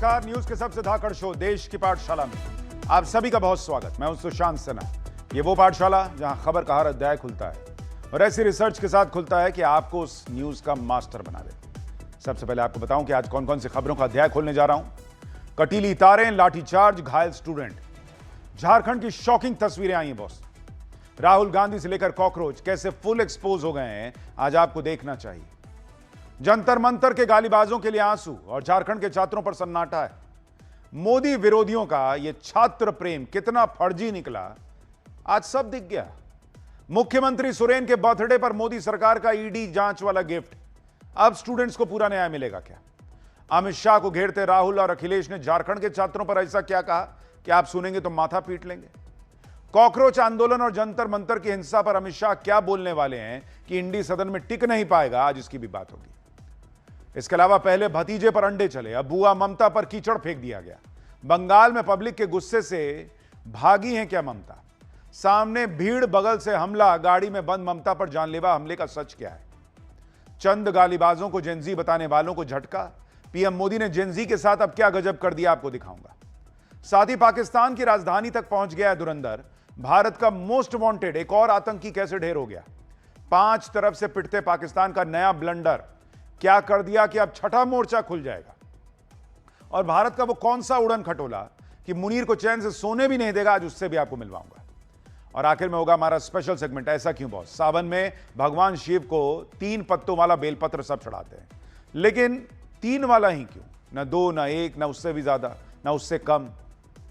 नमस्कार। न्यूज के सबसे धाकड़ शो देश की पाठशाला में आप सभी का बहुत स्वागत। मैं हूं सुशांत सिन्हा। ये वो पाठशाला जहां खबर का हर अध्याय खुलता है और ऐसी रिसर्च के साथ खुलता है कि आपको उस न्यूज का मास्टर बना दे। सबसे पहले आपको बताऊं कि आज कौन कौन सी खबरों का अध्याय खोलने जा रहा हूं। कटीली तारें, लाठीचार्ज, घायल स्टूडेंट, झारखंड की शॉकिंग तस्वीरें आई हैं बॉस। राहुल गांधी से लेकर कॉकरोच कैसे फुल एक्सपोज हो गए हैं, आज आपको देखना चाहिए। जंतर मंतर के गालीबाजों के लिए आंसू और झारखंड के छात्रों पर सन्नाटा है। मोदी विरोधियों का यह छात्र प्रेम कितना फर्जी निकला, आज सब दिख गया। मुख्यमंत्री सोरेन के बर्थडे पर मोदी सरकार का ईडी जांच वाला गिफ्ट, अब स्टूडेंट्स को पूरा न्याय मिलेगा क्या? अमित शाह को घेरते राहुल और अखिलेश ने झारखंड के छात्रों पर ऐसा क्या कहा कि आप सुनेंगे तो माथा पीट लेंगे। कॉकरोच आंदोलन और जंतर मंतर की हिंसा पर अमित शाह क्या बोलने वाले हैं कि इंडी सदन में टिक नहीं पाएगा, आज इसकी भी बात होगी। इसके अलावा पहले भतीजे पर अंडे चले, अब बुआ ममता पर कीचड़ फेंक दिया गया। बंगाल में पब्लिक के गुस्से से भागी हैं क्या ममता? सामने भीड़, बगल से हमला, गाड़ी में बंद ममता पर जानलेवा हमले का सच क्या है? चंद गालीबाजों को जेनजी बताने वालों को झटका, पीएम मोदी ने जेनजी के साथ अब क्या गजब कर दिया आपको दिखाऊंगा। साथ ही पाकिस्तान की राजधानी तक पहुंच गया है धुरंधर, भारत का मोस्ट वांटेड एक और आतंकी कैसे ढेर हो गया। 5 तरफ से पिटते पाकिस्तान का नया ब्लंडर क्या कर दिया कि अब छठा मोर्चा खुल जाएगा। और भारत का वो कौन सा उड़न खटोला कि मुनीर को चैन से सोने भी नहीं देगा, आज उससे भी आपको मिलवाऊंगा। और आखिर में होगा हमारा स्पेशल सेगमेंट ऐसा क्यों बॉस। सावन में भगवान शिव को 3 पत्तों वाला बेलपत्र सब चढ़ाते हैं, लेकिन 3 वाला ही क्यों? ना 2, ना 1, ना उससे भी ज्यादा, ना उससे कम,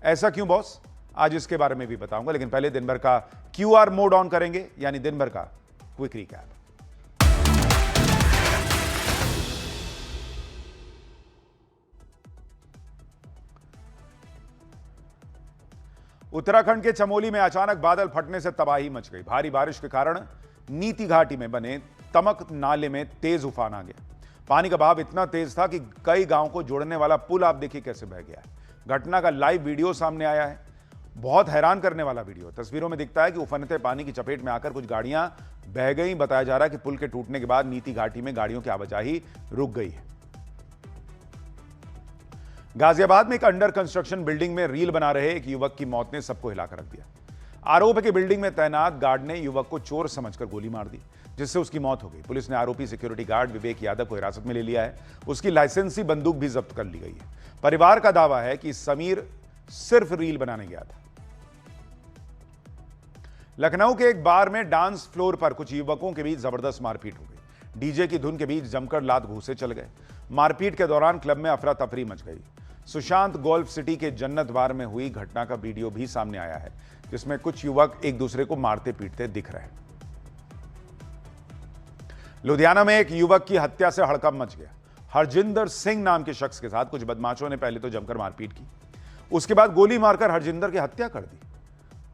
ऐसा क्यों बॉस? आज इसके बारे में भी बताऊंगा, लेकिन पहले दिन भर का क्यूआर मोड ऑन करेंगे, यानी दिन भर का क्विक रिकैप। उत्तराखंड के चमोली में अचानक बादल फटने से तबाही मच गई। भारी बारिश के कारण नीति घाटी में बने तमक नाले में तेज उफान आ गया। पानी का बहाव इतना तेज था कि कई गांवों को जोड़ने वाला पुल आप देखिए कैसे बह गया है। घटना का लाइव वीडियो सामने आया है, बहुत हैरान करने वाला वीडियो। तस्वीरों में दिखता है कि उफनते पानी की चपेट में आकर कुछ गाड़ियां बह गई। बताया जा रहा है कि पुल के टूटने के बाद नीति घाटी में गाड़ियों की आवाजाही रुक गई है। गाजियाबाद में एक अंडर कंस्ट्रक्शन बिल्डिंग में रील बना रहे एक युवक की मौत ने सबको हिलाकर रख दिया। आरोप है कि बिल्डिंग में तैनात गार्ड ने युवक को चोर समझकर गोली मार दी, जिससे उसकी मौत हो गई। पुलिस ने आरोपी सिक्योरिटी गार्ड विवेक यादव को हिरासत में ले लिया है। उसकी लाइसेंसी बंदूक भी जब्त कर ली गई है। परिवार का दावा है कि समीर सिर्फ रील बनाने गया था। लखनऊ के एक बार में डांस फ्लोर पर कुछ युवकों के बीच जबरदस्त मारपीट हो गई। डीजे की धुन के बीच जमकर लात घूसे चल गए। मारपीट के दौरान क्लब में अफरा तफरी मच गई। सुशांत गोल्फ सिटी के जन्नत बार में हुई घटना का वीडियो भी सामने आया है, जिसमें कुछ युवक एक दूसरे को मारते पीटते दिख रहे हैं। लुधियाना में एक युवक की हत्या से हड़कंप मच गया। हरजिंदर सिंह नाम के शख्स के साथ कुछ बदमाशों ने पहले तो जमकर मारपीट की, उसके बाद गोली मारकर हरजिंदर की हत्या कर दी।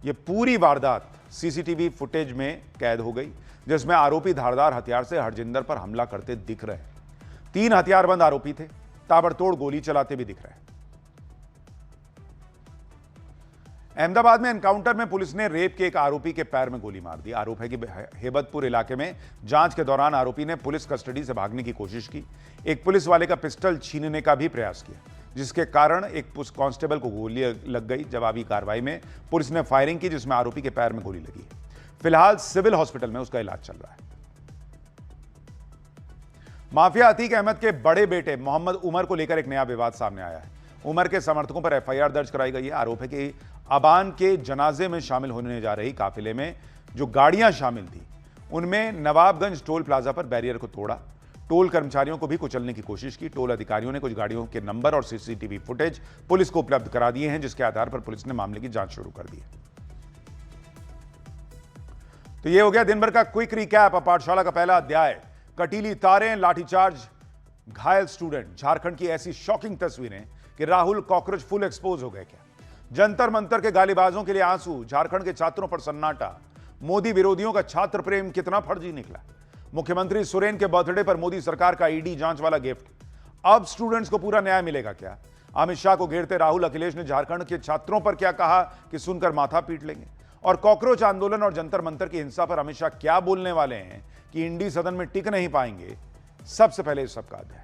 यह पूरी वारदात सीसीटीवी फुटेज में कैद हो गई, जिसमें आरोपी धारदार हथियार से हरजिंदर पर हमला करते दिख रहे हैं। 3 हथियारबंद आरोपी थे, ताबड़तोड़ गोली चलाते भी दिख रहे हैं। अहमदाबाद में एनकाउंटर में पुलिस ने रेप के एक आरोपी के पैर में गोली मार दी। आरोप है कि हेबतपुर इलाके में जांच के दौरान आरोपी ने पुलिस कस्टडी से भागने की कोशिश की। एक पुलिस वाले का पिस्टल छीनने का भी प्रयास किया, जिसके कारण एक कांस्टेबल को गोली लग गई। जवाबी कार्रवाई में पुलिस ने फायरिंग की, जिसमें आरोपी के पैर में गोली लगी। फिलहाल सिविल हॉस्पिटल में उसका इलाज चल रहा है। माफिया अतीक अहमद के बड़े बेटे मोहम्मद उमर को लेकर एक नया विवाद सामने आया है। उमर के समर्थकों पर एफआईआर दर्ज कराई गई है। आरोप है कि अबान के जनाजे में शामिल होने जा रही काफिले में जो गाड़ियां शामिल थी, उनमें नवाबगंज टोल प्लाजा पर बैरियर को तोड़ा, टोल कर्मचारियों को भी कुचलने की कोशिश की। टोल अधिकारियों ने कुछ गाड़ियों के नंबर और सीसीटीवी फुटेज पुलिस को उपलब्ध करा दिए हैं, जिसके आधार पर पुलिस ने मामले की जांच शुरू कर दी है। तो यह हो गया दिन भर का क्विक रिकैप। पाठशाला का पहला अध्याय, कटीली तारें, लाठीचार्ज, घायल स्टूडेंट, झारखंड की ऐसी शॉकिंग तस्वीरें कि राहुल कॉकरोच फुल एक्सपोज हो गए क्या? जंतर मंतर के गालीबाजों के लिए आंसू, झारखंड के छात्रों पर सन्नाटा, मोदी विरोधियों का छात्र प्रेम कितना फर्जी निकला। मुख्यमंत्री सोरेन के बर्थडे पर मोदी सरकार का ईडी जांच वाला गिफ्ट, अब स्टूडेंट्स को पूरा न्याय मिलेगा क्या? अमित शाह को घेरते राहुल अखिलेश ने झारखंड के छात्रों पर क्या कहा कि सुनकर माथा पीट लेंगे। और कॉकरोच आंदोलन और जंतर मंतर की हिंसा पर अमित शाह क्या बोलने वाले हैं कि इंडी सदन में टिक नहीं पाएंगे। सबसे पहले इस सबका अध्याय।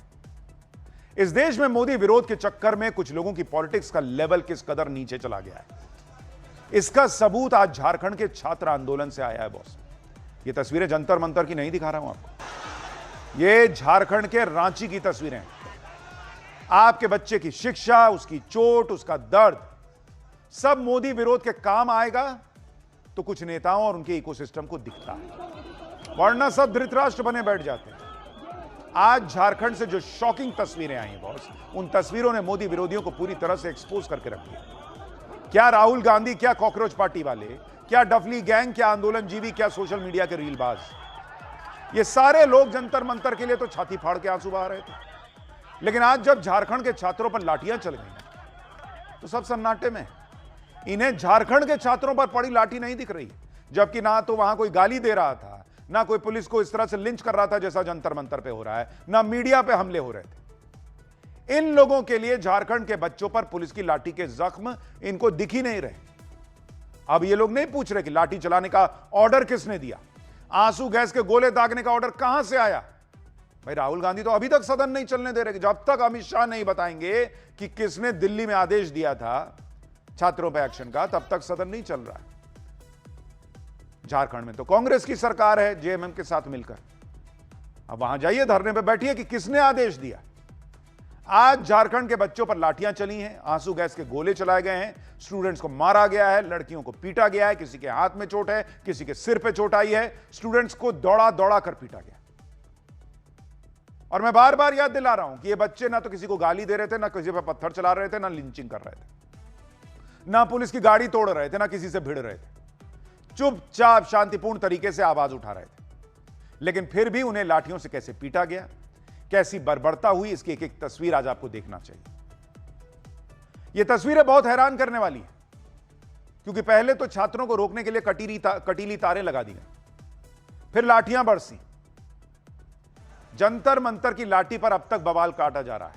इस देश में मोदी विरोध के चक्कर में कुछ लोगों की पॉलिटिक्स का लेवल किस कदर नीचे चला गया है, इसका सबूत आज झारखंड के छात्र आंदोलन से आया है बॉस। ये तस्वीरें जंतर मंतर की नहीं दिखा रहा हूं आपको, ये झारखंड के रांची की तस्वीरें हैं। आपके बच्चे की शिक्षा, उसकी चोट, उसका दर्द सब मोदी विरोध के काम आएगा तो कुछ नेताओं और उनके इकोसिस्टम को दिखता है, वरना सब धृतराष्ट्र बने बैठ जाते हैं। आज झारखंड से जो शॉकिंग तस्वीरें आई हैं बॉस, उन तस्वीरों ने मोदी विरोधियों को पूरी तरह से एक्सपोज करके रख दिया। क्या राहुल गांधी, क्या कॉकरोच पार्टी वाले, क्या डफली गैंग, क्या आंदोलनजीवी, क्या सोशल मीडिया के रीलबाज, ये सारे लोग जंतर मंतर के लिए तो छाती फाड़ के आंसू बहा रहे थे। लेकिन आज जब झारखंड के छात्रों पर लाठियां चल गई तो सब सन्नाटे में। इन्हें झारखंड के छात्रों पर पड़ी लाठी नहीं दिख रही, जबकि ना तो वहां कोई गाली दे रहा था, ना कोई पुलिस को इस तरह से लिंच कर रहा था जैसा जंतर मंतर पे हो रहा है, ना मीडिया पे हमले हो रहे थे। इन लोगों के लिए झारखंड के बच्चों पर पुलिस की लाठी के जख्म इनको दिख ही नहीं रहे। अब ये लोग नहीं पूछ रहे कि लाठी चलाने का ऑर्डर किसने दिया, आंसू गैस के गोले दागने का ऑर्डर कहां से आया। भाई राहुल गांधी तो अभी तक सदन नहीं चलने दे रहे। जब तक अमित शाह नहीं बताएंगे कि किसने दिल्ली में आदेश दिया था छात्रों पर एक्शन का, तब तक सदन नहीं चल रहा है। झारखंड में तो कांग्रेस की सरकार है जेएमएम के साथ मिलकर। अब वहां जाइए, धरने पे बैठिए कि किसने आदेश दिया। आज झारखंड के बच्चों पर लाठियां चली हैं, आंसू गैस के गोले चलाए गए हैं, स्टूडेंट्स को मारा गया है, लड़कियों को पीटा गया है, किसी के हाथ में चोट है, किसी के सिर पे चोट आई है, स्टूडेंट्स को दौड़ा दौड़ा कर पीटा गया। और मैं बार बार याद दिला रहा हूं कि ये बच्चे ना तो किसी को गाली दे रहे थे, ना किसी पर पत्थर चला रहे थे, ना लिंचिंग कर रहे थे, ना पुलिस की गाड़ी तोड़ रहे थे, ना किसी से भिड़ रहे थे। चुपचाप शांतिपूर्ण तरीके से आवाज उठा रहे थे। लेकिन फिर भी उन्हें लाठियों से कैसे पीटा गया, कैसी बर्बरता हुई, इसकी एक एक तस्वीर आज आपको देखना चाहिए। यह तस्वीरें बहुत हैरान करने वाली है, क्योंकि पहले तो छात्रों को रोकने के लिए कटीली तारें लगा दी गई, फिर लाठियां बरसी। जंतर मंतर की लाठी पर अब तक बवाल काटा जा रहा है,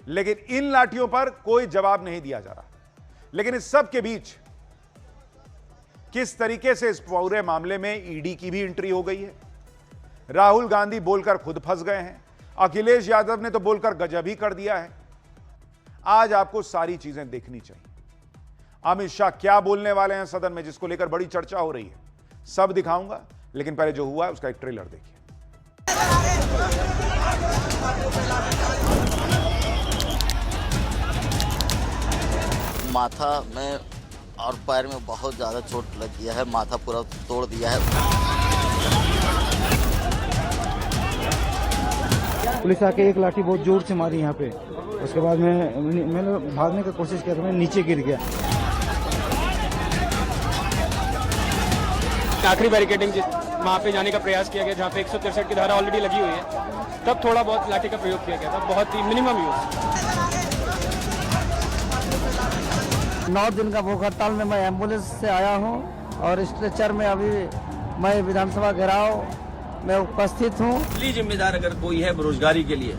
लेकिन इन लाठियों पर कोई जवाब नहीं दिया जा रहा। लेकिन इस सब के बीच किस तरीके से इस पूरे मामले में ईडी की भी एंट्री हो गई है। राहुल गांधी बोलकर खुद फंस गए हैं, अखिलेश यादव ने तो बोलकर गजब ही कर दिया है। आज आपको सारी चीजें देखनी चाहिए। अमित शाह क्या बोलने वाले हैं सदन में, जिसको लेकर बड़ी चर्चा हो रही है, सब दिखाऊंगा। लेकिन पहले जो हुआ है उसका एक ट्रेलर देखिए। माथा में और पैर में बहुत ज़्यादा चोट लग गया है, माथा पूरा तोड़ दिया है। पुलिस आके एक लाठी बहुत जोर से मारी यहाँ पे। उसके बाद मैंने भागने की कोशिश किया तो मैं नीचे गिर गया। आखिरी बैरिकेडिंग वहाँ पे जाने का प्रयास किया गया जहाँ पे 163 की धारा ऑलरेडी लगी हुई है, तब थोड़ा बहुत लाठी का प्रयोग किया गया था, बहुत ही मिनिमम यूज। 9 दिन का भूख हड़ताल में मैं एम्बुलेंस से आया हूँ और स्ट्रेचर में अभी मैं विधानसभा घेराव में उपस्थित हूँ। असली जिम्मेदार अगर कोई है बेरोजगारी के लिए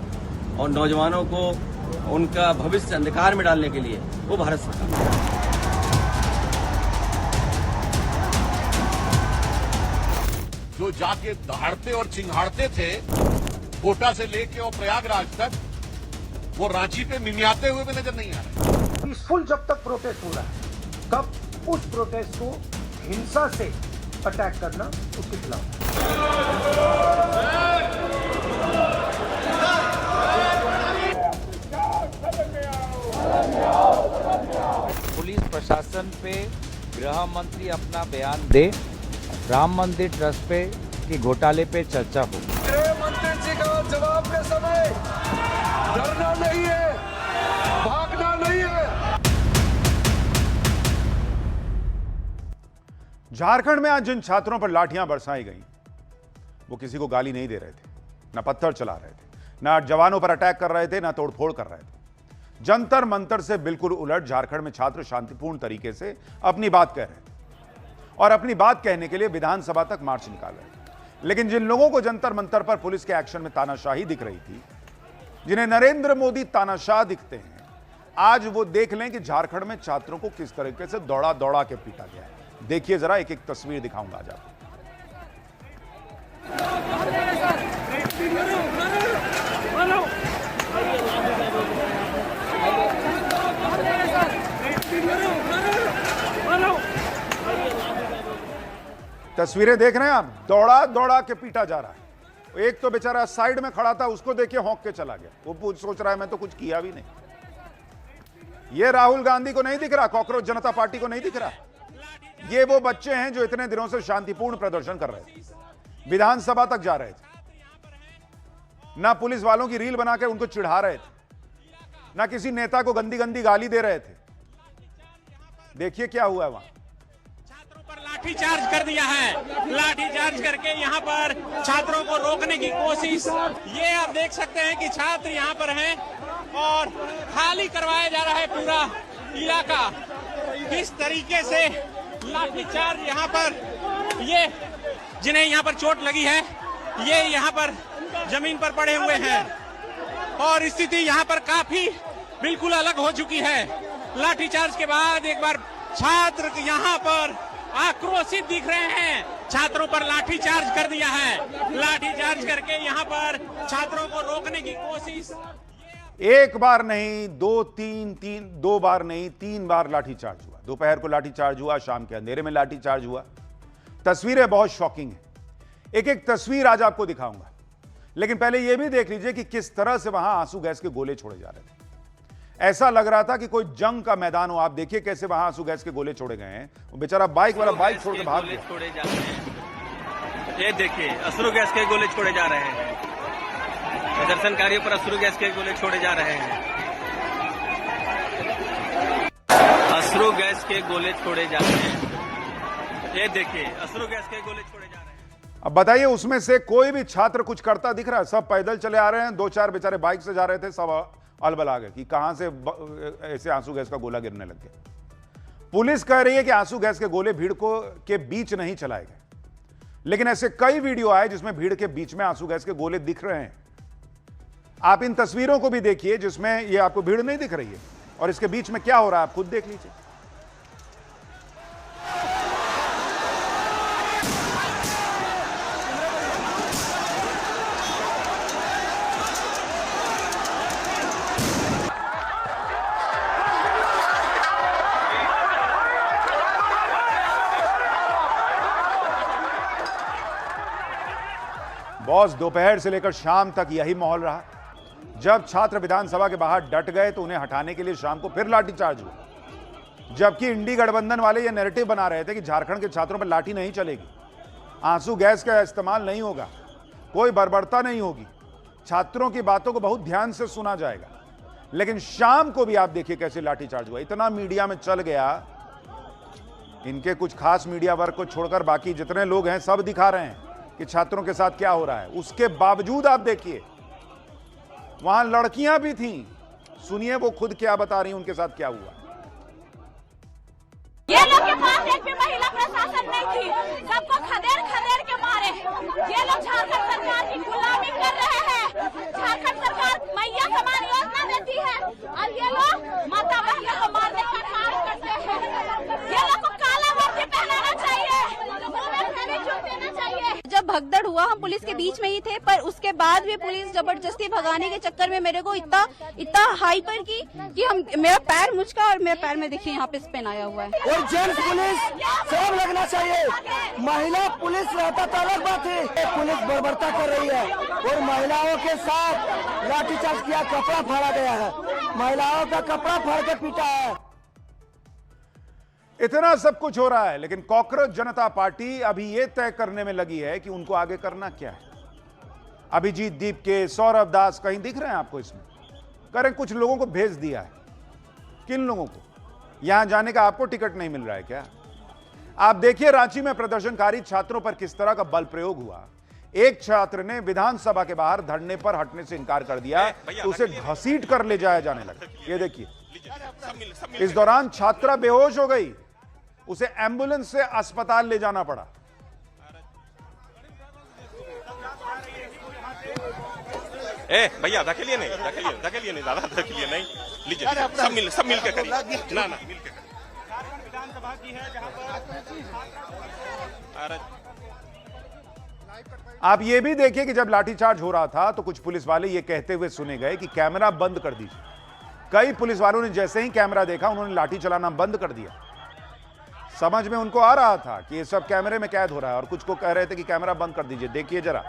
और नौजवानों को उनका भविष्य अंधकार में डालने के लिए, वो भारत सरकार। जो जाके दहाड़ते और चिंगाड़ते थे कोटा से लेके और प्रयागराज तक, वो रांची पे मिमियाते हुए भी नजर नहीं आ रहे। पीसफुल जब तक प्रोटेस्ट हो रहा है, तब उस प्रोटेस्ट को हिंसा से अटैक करना उसके खिलाफ। पुलिस प्रशासन पे गृह मंत्री अपना बयान दे, राम मंदिर ट्रस्ट पे कि घोटाले पे चर्चा हो। गृह मंत्री जी का जवाब के समय डरना नहीं है, भागना नहीं है। झारखंड में आज जिन छात्रों पर लाठियां बरसाई गई, वो किसी को गाली नहीं दे रहे थे, ना पत्थर चला रहे थे, ना जवानों पर अटैक कर रहे थे, ना तोड़फोड़ कर रहे थे। जंतर मंतर से बिल्कुल उलट झारखंड में छात्र शांतिपूर्ण तरीके से अपनी बात कह रहे थे और अपनी बात कहने के लिए विधानसभा तक मार्च निकाल रहे थे। लेकिन जिन लोगों को जंतर मंतर पर पुलिस के एक्शन में तानाशाही दिख रही थी, जिन्हें नरेंद्र मोदी तानाशाह दिखते हैं, आज वो देख लें कि झारखंड में छात्रों को किस तरीके से दौड़ा दौड़ा के पीटा गया है। देखिए जरा, एक एक तस्वीर दिखाऊंगा आज आपको। तस्वीरें देख रहे हैं आप, दौड़ा दौड़ा के पीटा जा रहा है। एक तो बेचारा साइड में खड़ा था, उसको देख के हौंक के चला गया। वो सोच रहा है मैं तो कुछ किया भी नहीं। ये राहुल गांधी को नहीं दिख रहा, कॉकरोच जनता पार्टी को नहीं दिख रहा। ये वो बच्चे हैं जो इतने दिनों से शांतिपूर्ण प्रदर्शन कर रहे थे, विधानसभा तक जा रहे थे, ना पुलिस वालों की रील बनाकर उनको चिढ़ा रहे थे, ना किसी नेता को गंदी गंदी गाली दे रहे थे। देखिए क्या हुआ है वहां। छात्रों पर लाठीचार्ज कर दिया है। लाठीचार्ज करके यहाँ पर छात्रों को रोकने की कोशिश। ये आप देख सकते हैं कि छात्र यहाँ पर हैं और खाली करवाया जा रहा है पूरा इलाका। किस तरीके से लाठीचार्ज यहाँ पर, ये जिन्हें यहाँ पर चोट लगी है ये यहाँ पर जमीन पर पड़े हुए हैं और स्थिति यहाँ पर काफी बिल्कुल अलग हो चुकी है। लाठीचार्ज के बाद एक बार छात्र यहाँ पर आक्रोशित दिख रहे हैं। छात्रों पर लाठीचार्ज कर दिया है। लाठीचार्ज करके यहाँ पर छात्रों को रोकने की कोशिश। एक बार नहीं, दो बार नहीं, 3 बार लाठीचार्ज हुआ। दोपहर को लाठीचार्ज हुआ, शाम के अंधेरे में लाठीचार्ज हुआ। तस्वीरें बहुत शॉकिंग हैं। एक एक तस्वीर आज आपको दिखाऊंगा, लेकिन पहले यह भी देख लीजिए कि किस तरह से वहां आंसू गैस के गोले छोड़े जा रहे थे। ऐसा लग रहा था कि कोई जंग का मैदान हो। आप देखिए कैसे वहां आंसू गैस के गोले छोड़े गए हैं। वो बेचारा बाइक वाला बाइक छोड़ के भाग गया। छोड़े जा रहे हैं, ये देखिए अश्रु गैस के गोले छोड़े जा रहे हैं। प्रदर्शनकारियों पर अश्रु गैस के गोले छोड़े जा रहे हैं। अश्रु गैस के गोले छोड़े जा रहे हैं, ये देखिए अश्रु गैस के गोले छोड़े जा रहे हैं। अब बताइए, उसमें से कोई भी छात्र कुछ करता दिख रहा है? सब पैदल चले आ रहे हैं। 2-4 बेचारे बाइक से जा रहे थे, सब अलबल आ गए कि कहां से ऐसे आंसू गैस का गोला गिरने लग गया। पुलिस कह रही है कि आंसू गैस के गोले भीड़ को के बीच नहीं चलाए गए, लेकिन ऐसे कई वीडियो आए जिसमें भीड़ के बीच में आंसू गैस के गोले दिख रहे हैं। आप इन तस्वीरों को भी देखिए जिसमें ये आपको भीड़ नहीं दिख रही है और इसके बीच में क्या हो रहा है, आप खुद देख लीजिए। बॉस, दोपहर से लेकर शाम तक यही माहौल रहा। जब छात्र विधानसभा के बाहर डट गए तो उन्हें हटाने के लिए शाम को फिर लाठीचार्ज हुआ। जबकि इंडी गठबंधन वाले ये नैरेटिव बना रहे थे कि झारखंड के छात्रों पर लाठी नहीं चलेगी, आंसू गैस का इस्तेमाल नहीं होगा, कोई बर्बरता नहीं होगी, छात्रों की बातों को बहुत ध्यान से सुना जाएगा। लेकिन शाम को भी आप देखिए कैसे लाठीचार्ज हुआ। इतना मीडिया में चल गया, इनके कुछ खास मीडिया वर्ग को छोड़कर बाकी जितने लोग हैं सब दिखा रहे हैं कि छात्रों के साथ क्या हो रहा है। उसके बावजूद आप देखिए वहां लड़कियां भी थीं। सुनिए वो खुद क्या बता रही हैं, उनके साथ क्या हुआ। ये लोग के पास एक भी महिला प्रशासन नहीं थी, सबको खदेड़ खदेड़ के मारे। ये लोग झारखंड सरकार की गुलामी कर रहे हैं। झारखंड सरकार मैया समान योजना देती है और ये लोग माता बहनों को मारने का कार्य करते हैं। ये लोग को काला वर्दी पहनाना चाहिए, मुंह में फेविक्विक देना चाहिए। जब भगदड़ हुआ हम पुलिस के बीच में ही थे, पर उसके बाद भी पुलिस जबरदस्ती भगाने के चक्कर में मेरे को इतना हाइपर की कि हम मेरा पैर मुचका और मेरे पैर में देखिए यहाँ पे स्पेन आया हुआ है। और जेंट्स पुलिस सब लगना चाहिए। महिला पुलिस रहता तो अलग बात है। पुलिस बर्बरता कर रही है और महिलाओं के साथ लाठीचार्ज किया, कपड़ा फाड़ा गया है, महिलाओं का कपड़ा फाड़ के पीटा है। इतना सब कुछ हो रहा है, लेकिन कॉकरोच जनता पार्टी अभी यह तय करने में लगी है कि उनको आगे करना क्या है। अभिजीत दीप के, सौरभ दास कहीं दिख रहे हैं आपको इसमें? करें, कुछ लोगों को भेज दिया है। किन लोगों को? यहां जाने का आपको टिकट नहीं मिल रहा है क्या? आप देखिए रांची में प्रदर्शनकारी छात्रों पर किस तरह का बल प्रयोग हुआ। एक छात्र ने विधानसभा के बाहर धरने पर हटने से इनकार कर दिया तो उसे घसीट कर ले जाया जाने लगा। ये देखिए, इस दौरान छात्रा बेहोश हो गई, उसे एम्बुलेंस से अस्पताल ले जाना पड़ा। भैया धकेलिए नहीं, धकेलिए नहीं दादा, धकेलिए नहीं, लीजिए सब मिल के करिए ना मिल के विधानसभा की है जहां पर। आप ये भी देखिए कि जब लाठीचार्ज हो रहा था तो कुछ पुलिस वाले ये कहते हुए सुने गए कि कैमरा बंद कर दीजिए। कई पुलिस वालों ने जैसे ही कैमरा देखा उन्होंने लाठी चलाना बंद कर दिया। समझ में उनको आ रहा था कि ये सब कैमरे में कैद हो रहा है और कुछ को कह रहे थे कि कैमरा बंद कर दीजिए। देखिए जरा,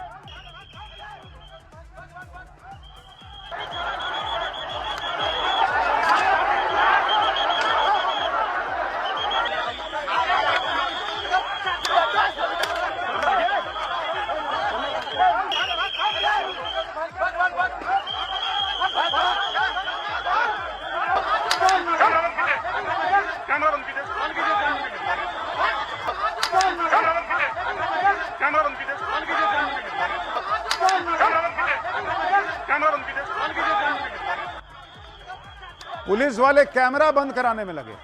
पुलिस वाले कैमरा बंद कराने में लगे,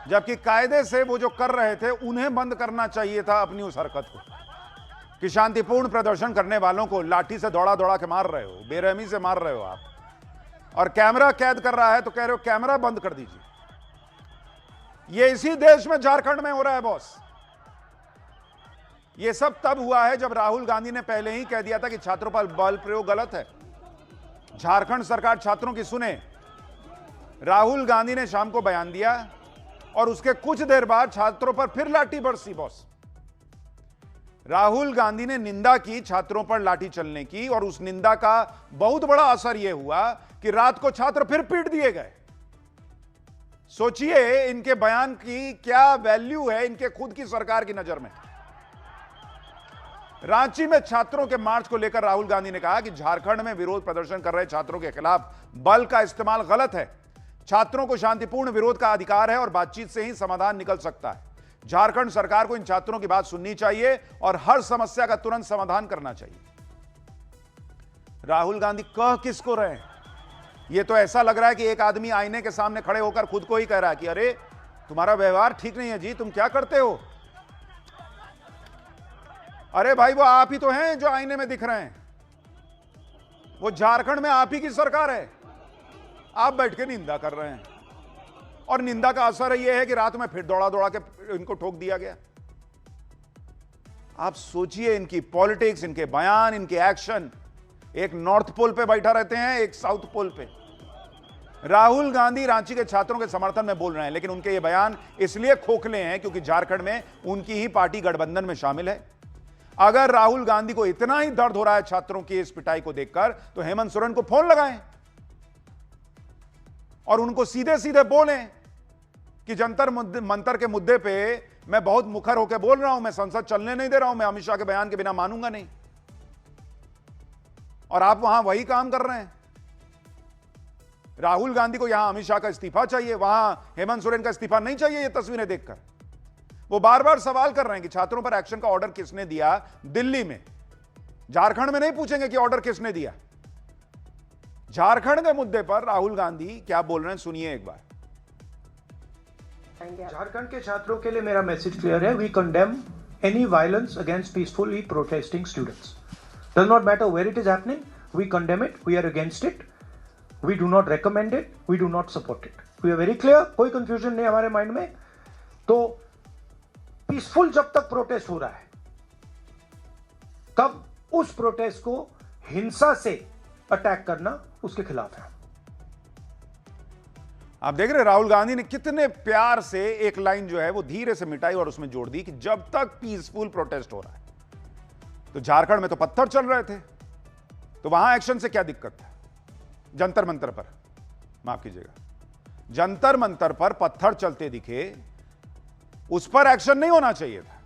जबकि कायदे से वो जो कर रहे थे उन्हें बंद करना चाहिए था अपनी उस हरकत को कि शांतिपूर्ण प्रदर्शन करने वालों को लाठी से दौड़ा दौड़ा के मार रहे हो, बेरहमी से मार रहे हो आप, और कैमरा कैद कर रहा है तो कह रहे हो कैमरा बंद कर दीजिए। ये इसी देश में, झारखंड में हो रहा है बॉस। ये सब तब हुआ है जब राहुल गांधी ने पहले ही कह दिया था कि छात्रों पर बल प्रयोग गलत है। झारखंड सरकार छात्रों की सुने। राहुल गांधी ने शाम को बयान दिया और उसके कुछ देर बाद छात्रों पर फिर लाठी बरसी बॉस। राहुल गांधी ने निंदा की छात्रों पर लाठी चलने की, और उस निंदा का बहुत बड़ा असर यह हुआ कि रात को छात्र फिर पीट दिए गए। सोचिए इनके बयान की क्या वैल्यू है इनके खुद की सरकार की नजर में। रांची में छात्रों के मार्च को लेकर राहुल गांधी ने कहा कि झारखंड में विरोध प्रदर्शन कर रहे छात्रों के खिलाफ बल का इस्तेमाल गलत है। छात्रों को शांतिपूर्ण विरोध का अधिकार है और बातचीत से ही समाधान निकल सकता है। झारखंड सरकार को इन छात्रों की बात सुननी चाहिए और हर समस्या का तुरंत समाधान करना चाहिए। राहुल गांधी कह किसको रहे हैं? यह तो ऐसा लग रहा है कि एक आदमी आईने के सामने खड़े होकर खुद को ही कह रहा है कि अरे तुम्हारा व्यवहार ठीक नहीं है जी, तुम क्या करते हो? अरे भाई वो आप ही तो हैं जो आईने में दिख रहे हैं। वो झारखंड में आप ही की सरकार है, आप बैठ के निंदा कर रहे हैं, और निंदा का असर यह है कि रात में फिर दौड़ा दौड़ा के इनको ठोक दिया गया। आप सोचिए इनकी पॉलिटिक्स, इनके बयान, इनके एक्शन। एक नॉर्थ पोल पे बैठा रहते हैं, एक साउथ पोल पे। राहुल गांधी रांची के छात्रों के समर्थन में बोल रहे हैं, लेकिन उनके ये बयान इसलिए खोखले हैं क्योंकि झारखंड में उनकी ही पार्टी गठबंधन में शामिल है। अगर राहुल गांधी को इतना ही दर्द हो रहा है छात्रों की इस पिटाई को देखकर, तो हेमंत सोरेन को फोन लगाएं और उनको सीधे सीधे बोलें कि जंतर मंतर के मुद्दे पे मैं बहुत मुखर होकर बोल रहा हूं, मैं संसद चलने नहीं दे रहा हूं, मैं अमित शाह के बयान के बिना मानूंगा नहीं। और आप वहां वही काम कर रहे हैं। राहुल गांधी को यहां अमित शाह का इस्तीफा चाहिए, वहां हेमंत सोरेन का इस्तीफा नहीं चाहिए। ये तस्वीरें देखकर वो बार बार सवाल कर रहे हैं कि छात्रों पर एक्शन का ऑर्डर किसने दिया दिल्ली में। झारखंड में नहीं पूछेंगे कि ऑर्डर किसने दिया। झारखंड के मुद्दे पर राहुल गांधी क्या बोल रहे हैं, सुनिए एक बार। झारखंड के छात्रों के लिए मेरा मैसेज क्लियर है। We condemn any violence against peacefully protesting students. Does not matter where it is happening, we condemn it, we are against it, we do not recommend it, we do not support it. We are very clear, कोई confusion नहीं हमारे mind में। तो peaceful जब तक protest हो रहा है, तब उस प्रोटेस्ट को हिंसा से अटैक करना उसके खिलाफ है। आप देख रहे राहुल गांधी ने कितने प्यार से एक लाइन जो है वो धीरे से मिटाई और उसमें जोड़ दी कि जब तक पीसफुल प्रोटेस्ट हो रहा है। तो झारखंड में तो पत्थर चल रहे थे, तो वहां एक्शन से क्या दिक्कत था? जंतर मंतर पर, माफ कीजिएगा, जंतर मंतर पर पत्थर चलते दिखे, उस पर एक्शन नहीं होना चाहिए था।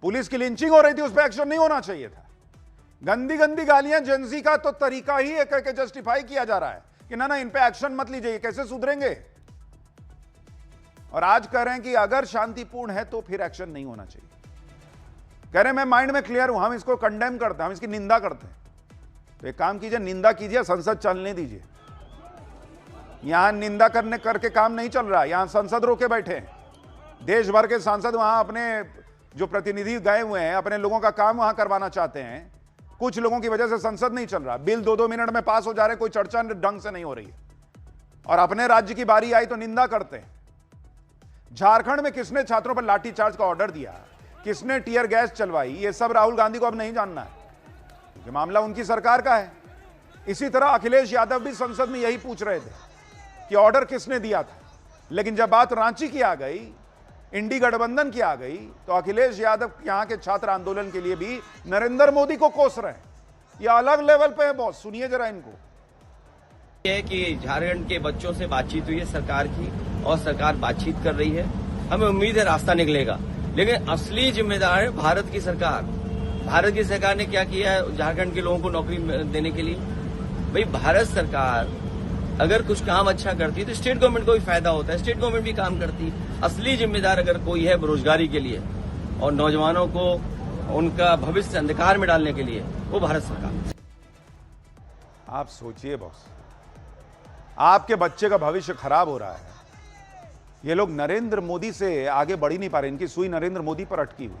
पुलिस की लिंचिंग हो रही थी, उस पर एक्शन नहीं होना चाहिए था। गंदी गंदी गालियां जेंजी का तो तरीका ही एक करके जस्टिफाई किया जा रहा है कि ना इन पे एक्शन मत लीजिए, कैसे सुधरेंगे। और आज कह रहे हैं कि अगर शांतिपूर्ण है तो फिर एक्शन नहीं होना चाहिए। कह रहे हैं मैं माइंड में क्लियर हूं, हम इसको कंडेम करते हैं, हम इसकी निंदा करते हैं। तो एक काम कीजिए, निंदा कीजिए, संसद चलने दीजिए। यहां निंदा करने करके काम नहीं चल रहा, यहां संसद रोके बैठे हैं। देश भर के सांसद वहां अपने जो प्रतिनिधि गए हुए हैं, अपने लोगों का काम वहां करवाना चाहते हैं। कुछ लोगों की वजह से संसद नहीं चल रहा, बिल 2-2 मिनट में पास हो जा रहे, कोई चर्चा ढंग से नहीं हो रही है। और अपने राज्य की बारी आई तो निंदा करते हैं। झारखंड में किसने छात्रों पर लाठीचार्ज का ऑर्डर दिया, किसने टीयर गैस चलवाई, ये सब राहुल गांधी को अब नहीं जानना है, क्योंकि मामला उनकी सरकार का है। इसी तरह अखिलेश यादव भी संसद में यही पूछ रहे थे कि ऑर्डर किसने दिया था। लेकिन जब बात रांची की आ गई इंडी गठबंधन की आ गई तो अखिलेश यादव यहां के छात्र आंदोलन के लिए भी नरेंद्र मोदी को कोस रहे हैं। ये अलग लेवल पे है बॉस, सुनिए जरा इनको। है कि झारखंड के बच्चों से बातचीत हुई है सरकार की और सरकार बातचीत कर रही है। हमें उम्मीद है रास्ता निकलेगा, लेकिन असली जिम्मेदार है भारत की सरकार। भारत की सरकार ने क्या किया है झारखंड के लोगों को नौकरी देने के लिए? भाई भारत सरकार अगर कुछ काम अच्छा करती तो स्टेट गवर्नमेंट को भी फायदा होता है, स्टेट गवर्नमेंट भी काम करती। असली जिम्मेदार अगर कोई है बेरोजगारी के लिए और नौजवानों को उनका भविष्य अंधकार में डालने के लिए, वो भारत सरकार। आप सोचिए बॉस, आपके बच्चे का भविष्य खराब हो रहा है, ये लोग नरेंद्र मोदी से आगे बढ़ ही नहीं पा रहे। इनकी सुई नरेंद्र मोदी पर अटकी हुई।